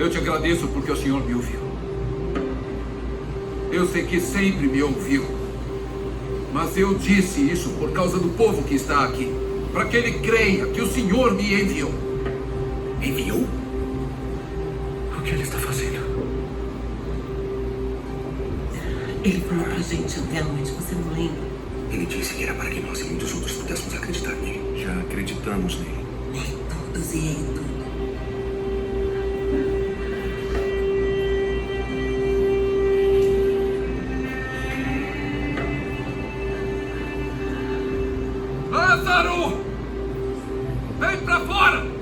Eu te agradeço porque o Senhor me ouviu. Eu sei que sempre me ouviu. Mas eu disse isso por causa do povo que está aqui. Para que ele creia que o Senhor me enviou. Enviou? O que ele está fazendo? Ele falou pra gente até onde, você não lembra? Ele disse que era para que nós e muitos outros pudéssemos acreditar nele. Já acreditamos nele. Nem todos e em tudo. Lázaro! Vem pra fora!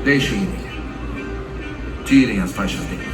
Deixem ele. Tirem as faixas dele.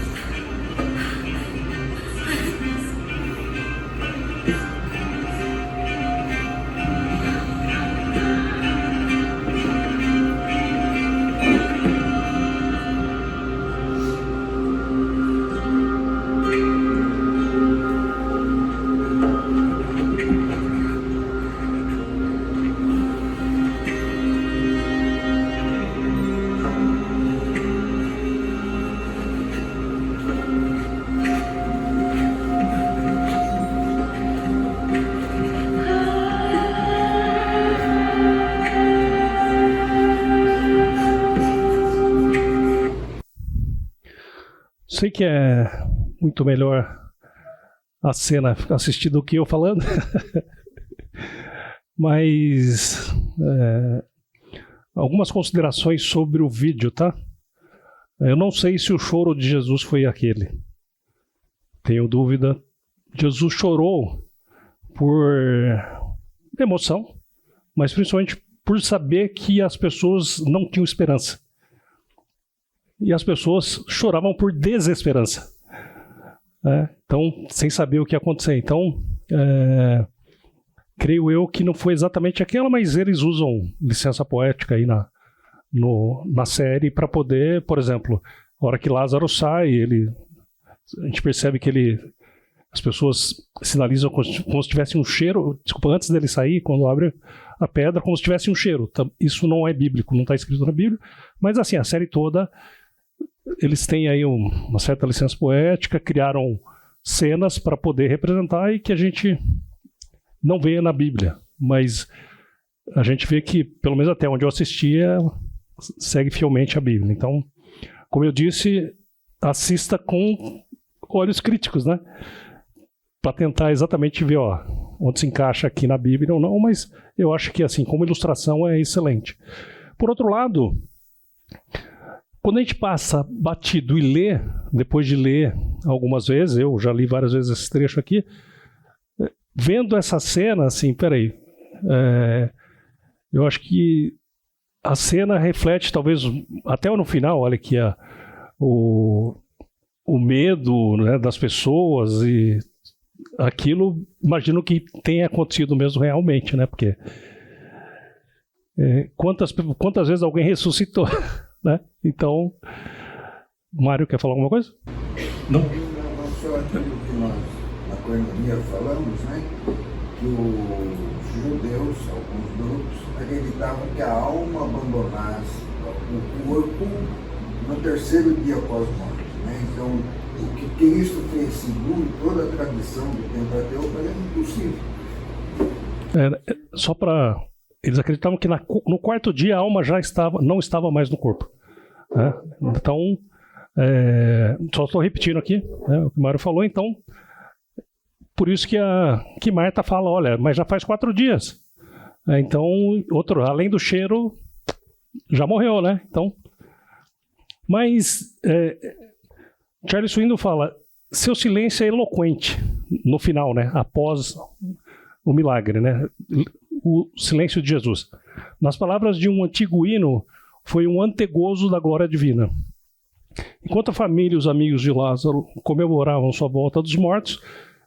Sei que é muito melhor a cena assistir do que eu falando, mas algumas considerações sobre o vídeo, tá? Eu não sei se o choro de Jesus foi aquele. Tenho dúvida. Jesus chorou por emoção, mas principalmente por saber que as pessoas não tinham esperança. E as pessoas choravam por desesperança. Então, sem saber o que ia acontecer. Então, creio eu que não foi exatamente aquela, mas eles usam licença poética aí na série para poder, por exemplo, a hora que Lázaro sai, a gente percebe que as pessoas sinalizam como se tivesse um cheiro, desculpa, antes dele sair, quando abre a pedra, como se tivesse um cheiro. Isso não é bíblico, não está escrito na Bíblia, mas assim, a série toda, eles têm aí uma certa licença poética, criaram cenas para poder representar e que a gente não vê na Bíblia, mas a gente vê que, pelo menos até onde eu assistia, segue fielmente a Bíblia. Então, como eu disse, assista com olhos críticos, né? Para tentar exatamente ver onde se encaixa aqui na Bíblia ou não, mas eu acho que, assim, como ilustração é excelente. Por outro lado, quando a gente passa batido e lê, depois de ler algumas vezes, eu já li várias vezes esse trecho aqui, vendo essa cena, assim, peraí, eu acho que a cena reflete, talvez, até no final, olha aqui, o medo, né, das pessoas e aquilo, imagino que tenha acontecido mesmo realmente, né, porque quantas vezes alguém ressuscitou, né? Então, Mário, quer falar alguma coisa? Não só aquilo que nós, na Coinonia, falamos, né? Que os judeus, alguns grupos, acreditavam que a alma abandonasse o corpo no terceiro dia após morte, né? Então, o que Cristo fez segundo toda a tradição do Pentateuco é impossível. Só para eles acreditavam que no quarto dia a alma não estava mais no corpo. Né? Então, só estou repetindo aqui, né, o que o Mário falou. Então, por isso que Marta fala, olha, mas já faz 4 dias. Então, além do cheiro, já morreu, né? Então, mas Charles Swindoll fala, seu silêncio é eloquente no final, né? Após o milagre, né? O silêncio de Jesus. Nas palavras de um antigo hino, foi um antegozo da glória divina. Enquanto a família e os amigos de Lázaro comemoravam sua volta dos mortos,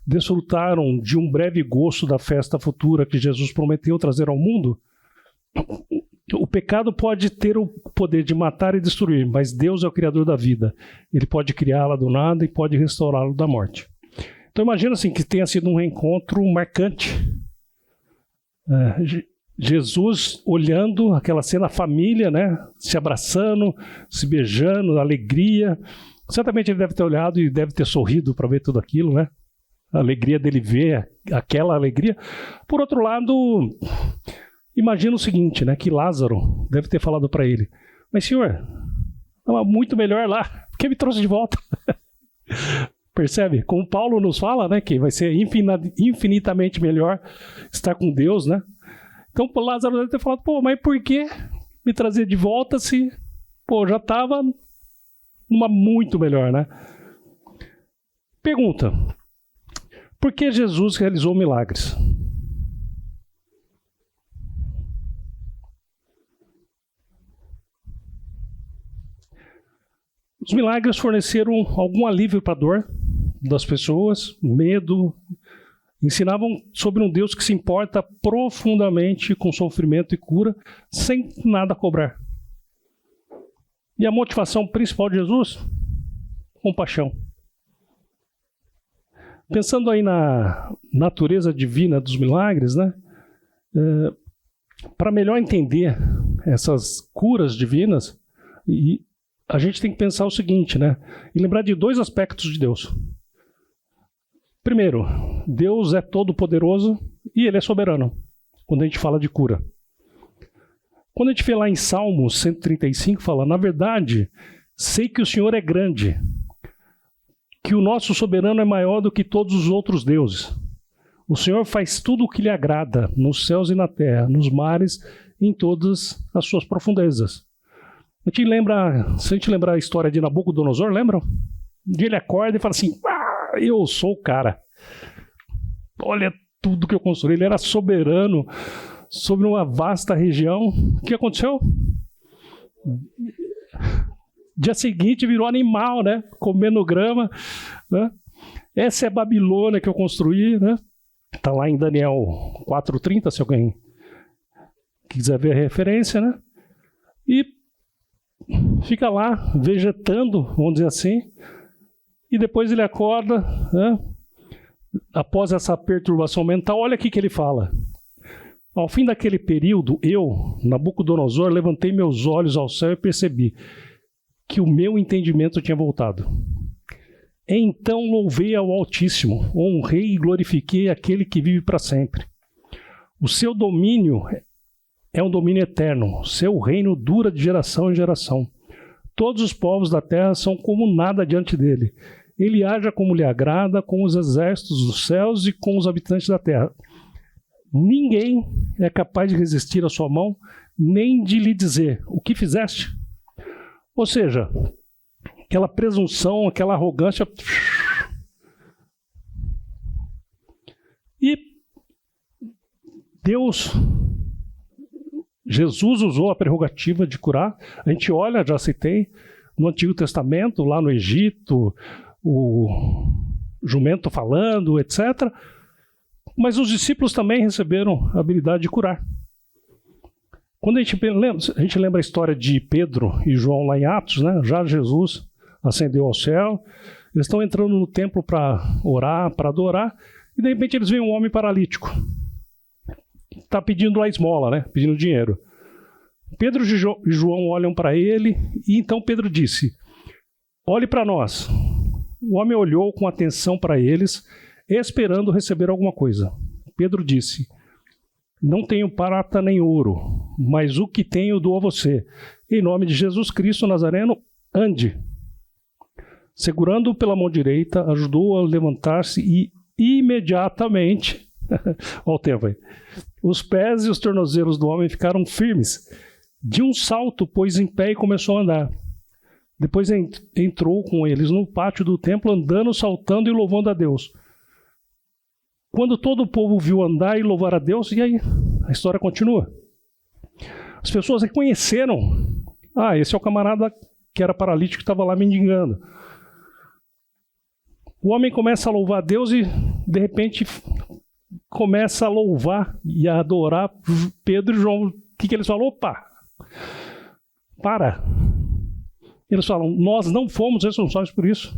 desfrutaram de um breve gosto da festa futura que Jesus prometeu trazer ao mundo. O pecado pode ter o poder de matar e destruir, mas Deus é o criador da vida. Ele pode criá-la do nada e pode restaurá-la da morte. Então imagina assim, que tenha sido um reencontro marcante. Jesus olhando aquela cena, a família, né, se abraçando, se beijando, alegria. Certamente ele deve ter olhado e deve ter sorrido para ver tudo aquilo, né? A alegria dele ver aquela alegria. Por outro lado, imagina o seguinte, né, que Lázaro deve ter falado para ele, mas senhor, estava muito melhor lá, por que me trouxe de volta? Percebe? Como Paulo nos fala, né, que vai ser infinitamente melhor estar com Deus, né? Então Lázaro deve ter falado, mas por que me trazer de volta se, já estava numa muito melhor, né? Pergunta, por que Jesus realizou milagres? Os milagres forneceram algum alívio para a dor das pessoas, medo, ensinavam sobre um Deus que se importa profundamente com sofrimento e cura, sem nada cobrar. E a motivação principal de Jesus? Compaixão. Pensando aí na natureza divina dos milagres, né? Para melhor entender essas curas divinas, a gente tem que pensar o seguinte, né? E lembrar de 2 aspectos de Deus. Primeiro, Deus é todo-poderoso e Ele é soberano, quando a gente fala de cura. Quando a gente vê lá em Salmos 135, fala, na verdade, sei que o Senhor é grande, que o nosso soberano é maior do que todos os outros deuses. O Senhor faz tudo o que lhe agrada, nos céus e na terra, nos mares e em todas as suas profundezas. Se a gente lembrar a história de Nabucodonosor, lembram? Um dia ele acorda e fala assim, eu sou o cara. Olha tudo que eu construí. Ele era soberano sobre uma vasta região. O que aconteceu? Dia seguinte virou animal, né? Comendo grama. Né? Essa é a Babilônia que eu construí, né? Está lá em Daniel 4:30, se alguém quiser ver a referência, né? E fica lá vegetando, vamos dizer assim, e depois ele acorda, né? Após essa perturbação mental, olha aqui que ele fala. Ao fim daquele período, eu, Nabucodonosor, levantei meus olhos ao céu e percebi que o meu entendimento tinha voltado. Então louvei ao Altíssimo, honrei e glorifiquei aquele que vive para sempre. O seu domínio é um domínio eterno, seu reino dura de geração em geração. Todos os povos da terra são como nada diante dele. Ele age como lhe agrada, com os exércitos dos céus e com os habitantes da terra. Ninguém é capaz de resistir à sua mão, nem de lhe dizer, o que fizeste? Ou seja, aquela presunção, aquela arrogância. E Jesus usou a prerrogativa de curar. A gente olha, já citei, no Antigo Testamento, lá no Egito, o jumento falando, etc. Mas os discípulos também receberam a habilidade de curar. Quando a gente lembra a história de Pedro e João lá em Atos, né? Já Jesus ascendeu ao céu, eles estão entrando no templo para orar, para adorar, e de repente eles veem um homem paralítico. Está pedindo lá esmola, né? Pedindo dinheiro. Pedro e João olham para ele, e então Pedro disse, olhe para nós. O homem olhou com atenção para eles, esperando receber alguma coisa. Pedro disse, Não tenho prata nem ouro, mas o que tenho dou a você. Em nome de Jesus Cristo Nazareno, ande. Segurando-o pela mão direita, ajudou-o a levantar-se e imediatamente, olha o tempo aí, os pés e os tornozelos do homem ficaram firmes. De um salto, pôs em pé e começou a andar. Depois entrou com eles no pátio do templo, andando, saltando e louvando a Deus. Quando todo o povo viu andar e louvar a Deus, e aí a história continua. As pessoas reconheceram, esse é o camarada que era paralítico que estava lá mendigando. O homem começa a louvar a Deus e, de repente, começa a louvar e a adorar Pedro e João. O que eles falam? Opa, para. Eles falam, nós não fomos responsáveis por isso.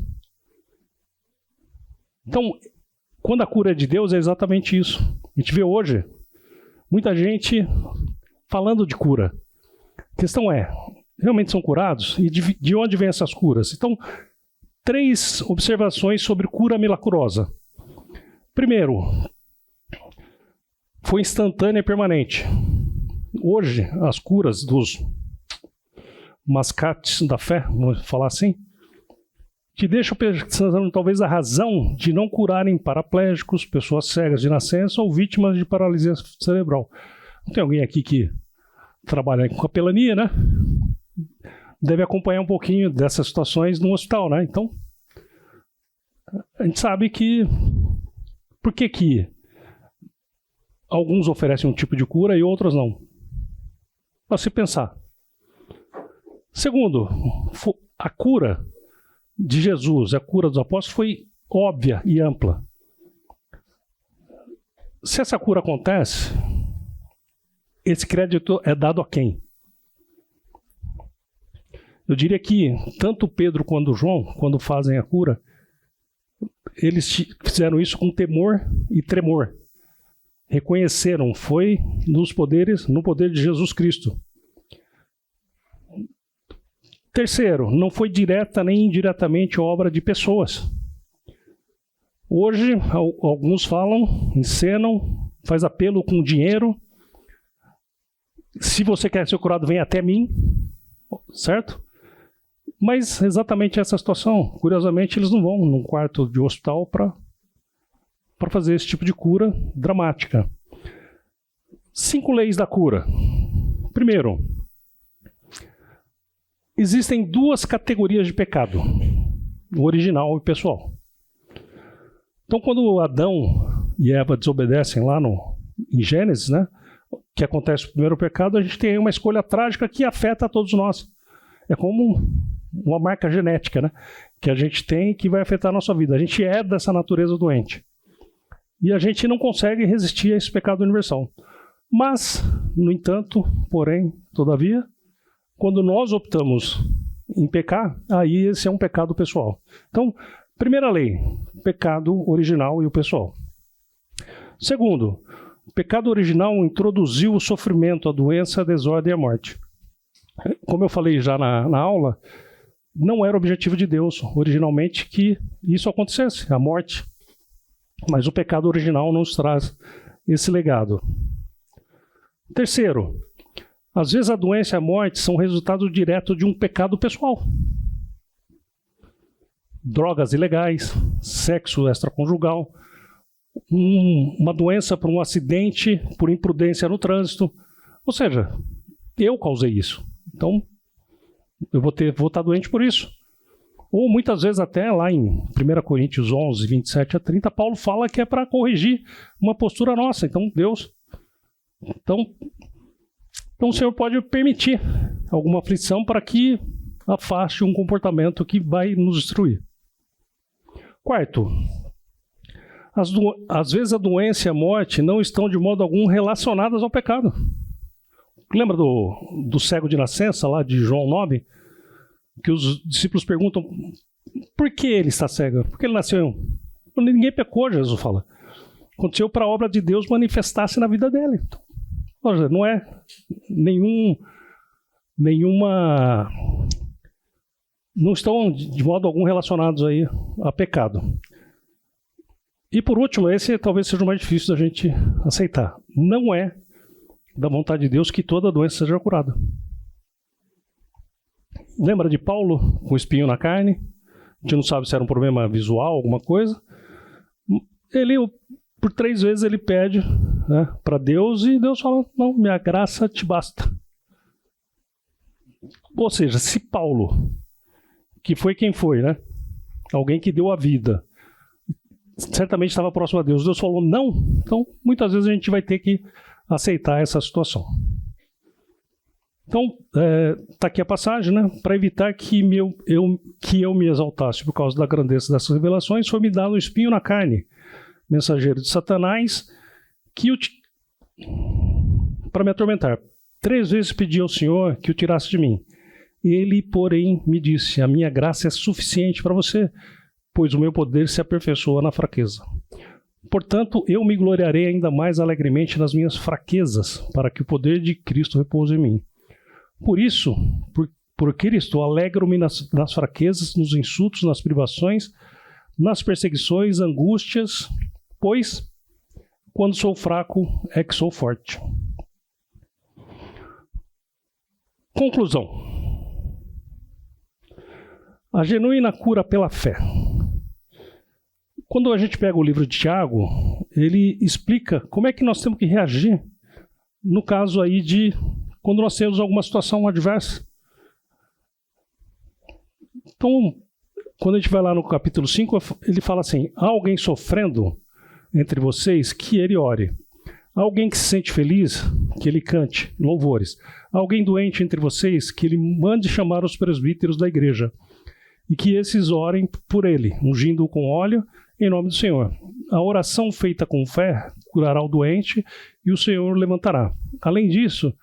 Então, quando a cura é de Deus, é exatamente isso. A gente vê hoje muita gente falando de cura. A questão é, realmente são curados? E de onde vêm essas curas? Então, 3 observações sobre cura milagrosa. Primeiro, foi instantânea e permanente. Hoje, as curas dos mascates da fé, vamos falar assim, te deixam pensando talvez a razão de não curarem paraplégicos, pessoas cegas de nascença ou vítimas de paralisia cerebral. Não tem alguém aqui que trabalha com capelania, né? Deve acompanhar um pouquinho dessas situações no hospital, né? Então, a gente sabe que por que alguns oferecem um tipo de cura e outros não? Para se pensar. Segundo, a cura de Jesus, a cura dos apóstolos foi óbvia e ampla. Se essa cura acontece, esse crédito é dado a quem? Eu diria que tanto Pedro quanto João, quando fazem a cura, eles fizeram isso com temor e tremor. Reconheceram, foi no poder de Jesus Cristo. Terceiro, não foi direta nem indiretamente obra de pessoas. Hoje, alguns falam, encenam, faz apelo com dinheiro. Se você quer ser curado, vem até mim, certo? Mas exatamente essa situação. Curiosamente, eles não vão num quarto de hospital para fazer esse tipo de cura dramática. 5 leis da cura. Primeiro, existem 2 categorias de pecado, o original e o pessoal. Então, quando Adão e Eva desobedecem lá em Gênesis, né, que acontece o primeiro pecado, a gente tem uma escolha trágica que afeta a todos nós. É como uma marca genética, né, que a gente tem que vai afetar a nossa vida. A gente é dessa natureza doente. E a gente não consegue resistir a esse pecado universal. Mas, no entanto, porém, todavia, quando nós optamos em pecar, aí esse é um pecado pessoal. Então, primeira lei, pecado original e o pessoal. Segundo, o pecado original introduziu o sofrimento, a doença, a desordem e a morte. Como eu falei já na aula, não era o objetivo de Deus originalmente que isso acontecesse, a morte. Mas o pecado original nos traz esse legado. Terceiro, às vezes a doença e a morte são resultado direto de um pecado pessoal. Drogas ilegais, sexo extraconjugal, uma doença por um acidente, por imprudência no trânsito. Ou seja, eu causei isso. Então, eu vou estar doente por isso. Ou muitas vezes até lá em 1 Coríntios 11, 27 a 30, Paulo fala que é para corrigir uma postura nossa. Então, Deus... Então o Senhor pode permitir alguma aflição para que afaste um comportamento que vai nos destruir. Quarto, às vezes a doença e a morte não estão de modo algum relacionadas ao pecado. Lembra do cego de nascença, lá de João 9? Que os discípulos perguntam, por que ele está cego? Por que ele nasceu? Ninguém pecou, Jesus fala. Aconteceu para a obra de Deus manifestar-se na vida dele. Não é nenhuma... Não estão de modo algum relacionados aí a pecado. E por último, esse talvez seja o mais difícil da gente aceitar. Não é da vontade de Deus que toda doença seja curada. Lembra de Paulo com o espinho na carne? A gente não sabe se era um problema visual, alguma coisa. Ele, por 3 vezes, ele pede, né, para Deus, e Deus fala: não, minha graça te basta. Ou seja, se Paulo, que foi quem foi, né, alguém que deu a vida, certamente estava próximo a Deus, Deus falou não, então muitas vezes a gente vai ter que aceitar essa situação. Então, está aqui a passagem, né? Para evitar que eu me exaltasse por causa da grandeza dessas revelações, foi-me dado um espinho na carne, mensageiro de Satanás, para me atormentar. 3 vezes pedi ao Senhor que o tirasse de mim. Ele, porém, me disse: a minha graça é suficiente para você, pois o meu poder se aperfeiçoa na fraqueza. Portanto, eu me gloriarei ainda mais alegremente nas minhas fraquezas, para que o poder de Cristo repouse em mim. Por isso, por Cristo, alegro-me nas fraquezas, nos insultos, nas privações, nas perseguições, angústias, pois, quando sou fraco, é que sou forte. Conclusão. A genuína cura pela fé. Quando a gente pega o livro de Tiago, ele explica como é que nós temos que reagir no caso aí de quando nós temos alguma situação adversa. Então, quando a gente vai lá no capítulo 5, ele fala assim: há alguém sofrendo entre vocês, que ele ore. Há alguém que se sente feliz, que ele cante louvores. Há alguém doente entre vocês, que ele mande chamar os presbíteros da igreja, e que esses orem por ele, ungindo-o com óleo, em nome do Senhor. A oração feita com fé curará o doente, e o Senhor o levantará. Além disso,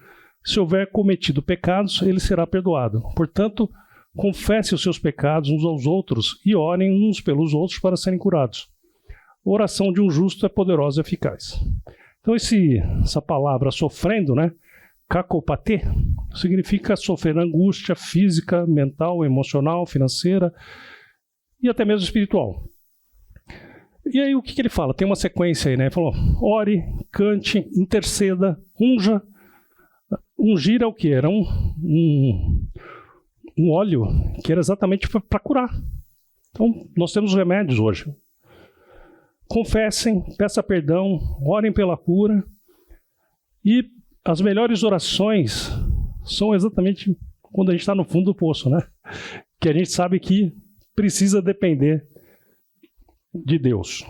se houver cometido pecados, ele será perdoado. Portanto, confesse os seus pecados uns aos outros e orem uns pelos outros para serem curados. A oração de um justo é poderosa e eficaz. Então, essa palavra sofrendo, né, kakopate, significa sofrer angústia física, mental, emocional, financeira e até mesmo espiritual. E aí o que ele fala? Tem uma sequência aí, né? Ele falou: ore, cante, interceda, unja. Ungir é o que? Era um óleo que era exatamente para curar. Então, nós temos remédios hoje. Confessem, peçam perdão, orem pela cura. E as melhores orações são exatamente quando a gente está no fundo do poço, né? Que a gente sabe que precisa depender de Deus.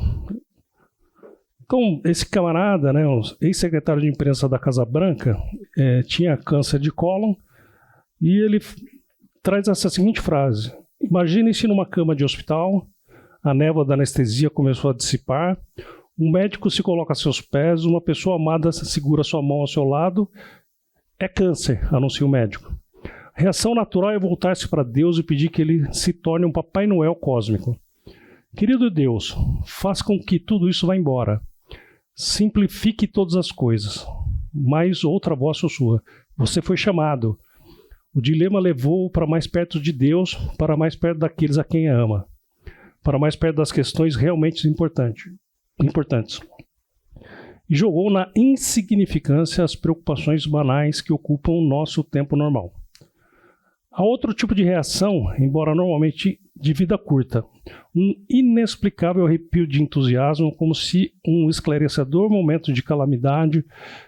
Então, esse camarada, né, o ex-secretário de imprensa da Casa Branca, tinha câncer de cólon, e ele traz essa seguinte frase: imagine-se numa cama de hospital, a névoa da anestesia começou a dissipar, um médico se coloca a seus pés, uma pessoa amada segura sua mão ao seu lado. É câncer, anuncia o médico. A reação natural é voltar-se para Deus e pedir que ele se torne um Papai Noel cósmico. Querido Deus, faça com que tudo isso vá embora. Simplifique todas as coisas. Mas outra voz sussurra: você foi chamado. O dilema levou-o para mais perto de Deus, para mais perto daqueles a quem ama, para mais perto das questões realmente importantes. E jogou na insignificância as preocupações banais que ocupam o nosso tempo normal. Há outro tipo de reação, embora normalmente de vida curta, um inexplicável arrepio de entusiasmo, como se um esclarecedor momento de calamidade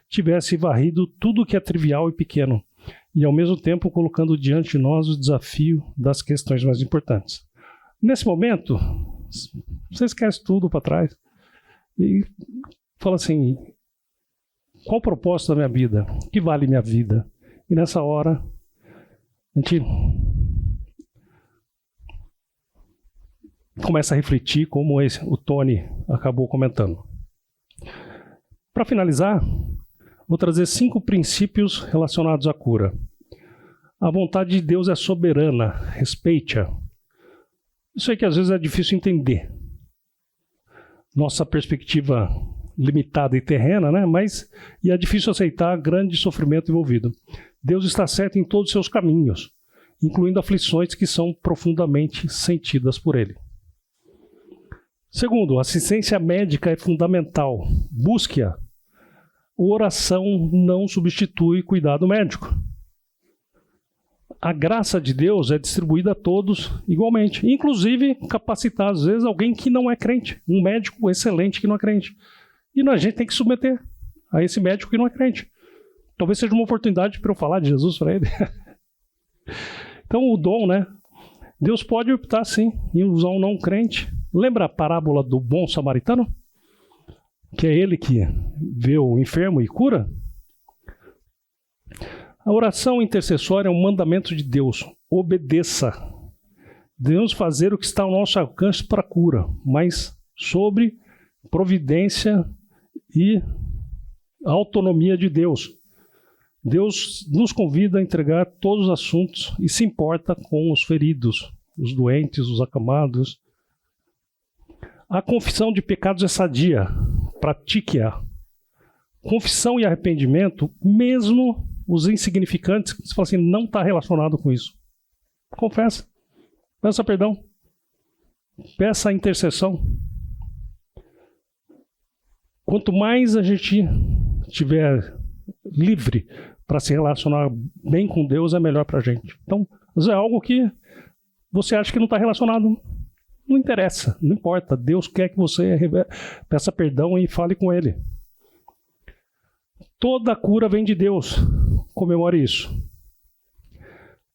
tivesse varrido tudo que é trivial e pequeno, e ao mesmo tempo colocando diante de nós o desafio das questões mais importantes. Nesse momento, você esquece tudo para trás e fala assim: qual o propósito da minha vida? O que vale minha vida? E nessa hora, a gente começa a refletir, como o Tony acabou comentando. Para finalizar, vou trazer 5 princípios relacionados à cura. A vontade de Deus é soberana, respeite-a. Isso aí que às vezes é difícil entender. Nossa perspectiva limitada e terrena, né? E é difícil aceitar grande sofrimento envolvido. Deus está certo em todos os seus caminhos, incluindo aflições que são profundamente sentidas por Ele. Segundo, a assistência médica é fundamental. Busque-a. oração não substitui cuidado médico. A graça de Deus é distribuída a todos igualmente, inclusive capacitar, às vezes, alguém que não é crente, um médico excelente que não é crente. E a gente tem que submeter a esse médico que não é crente. Talvez seja uma oportunidade para eu falar de Jesus para ele. Então, o dom, né? Deus pode optar, sim, em usar um não crente. Lembra a parábola do bom samaritano? Que é ele que vê o enfermo e cura? A oração intercessória é um mandamento de Deus. Obedeça. Devemos fazer o que está ao nosso alcance para a cura, mas sobre providência e autonomia de Deus. Deus nos convida a entregar todos os assuntos e se importa com os feridos, os doentes, os acamados. A confissão de pecados é sadia. Pratique-a. Confissão e arrependimento, mesmo os insignificantes, você fala assim, não está relacionado com isso. Confessa. Peça perdão. Peça intercessão. Quanto mais a gente estiver livre para se relacionar bem com Deus, é melhor para a gente. Então, é algo que você acha que não está relacionado. Não interessa, não importa. Deus quer que você peça perdão e fale com Ele. Toda cura vem de Deus. Comemore isso.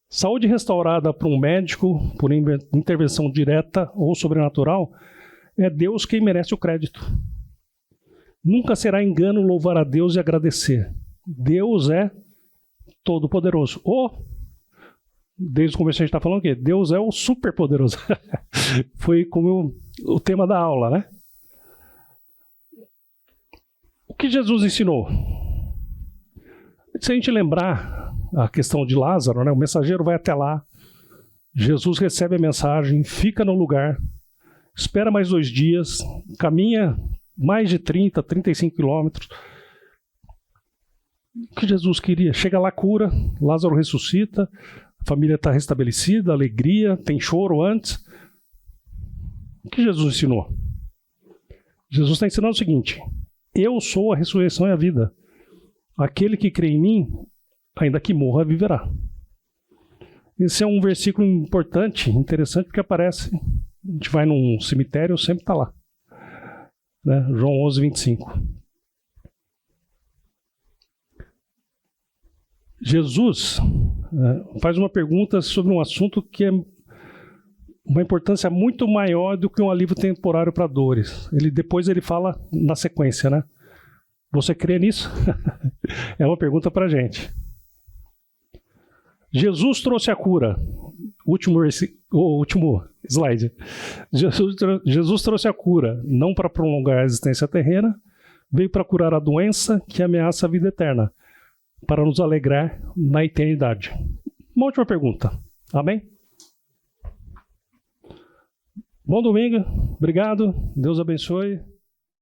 Saúde restaurada por um médico, por intervenção direta ou sobrenatural, é Deus quem merece o crédito. Nunca será engano louvar a Deus e agradecer. Deus é todo-poderoso. Ou, desde o começo a gente está falando o quê? Deus é o super-poderoso. Foi como o tema da aula, né? O que Jesus ensinou? Se a gente lembrar a questão de Lázaro, né? O mensageiro vai até lá, Jesus recebe a mensagem, fica no lugar, espera mais 2 dias, caminha mais de 30, 35 quilômetros. O que Jesus queria? Chega lá, cura, Lázaro ressuscita, a família está restabelecida, alegria, tem choro antes. O que Jesus ensinou? Jesus está ensinando o seguinte: eu sou a ressurreição e a vida. Aquele que crê em mim, ainda que morra, viverá. Esse é um versículo importante, interessante, porque aparece, a gente vai num cemitério, sempre está lá. Né? João 11, 25. Jesus faz uma pergunta sobre um assunto que é uma importância muito maior do que um alívio temporário para dores. Depois ele fala na sequência, né? Você crê nisso? É uma pergunta para a gente. Jesus trouxe a cura. Último slide. Jesus trouxe a cura, não para prolongar a existência terrena, veio para curar a doença que ameaça a vida eterna, para nos alegrar na eternidade. Uma última pergunta. Amém? Bom domingo. Obrigado. Deus abençoe.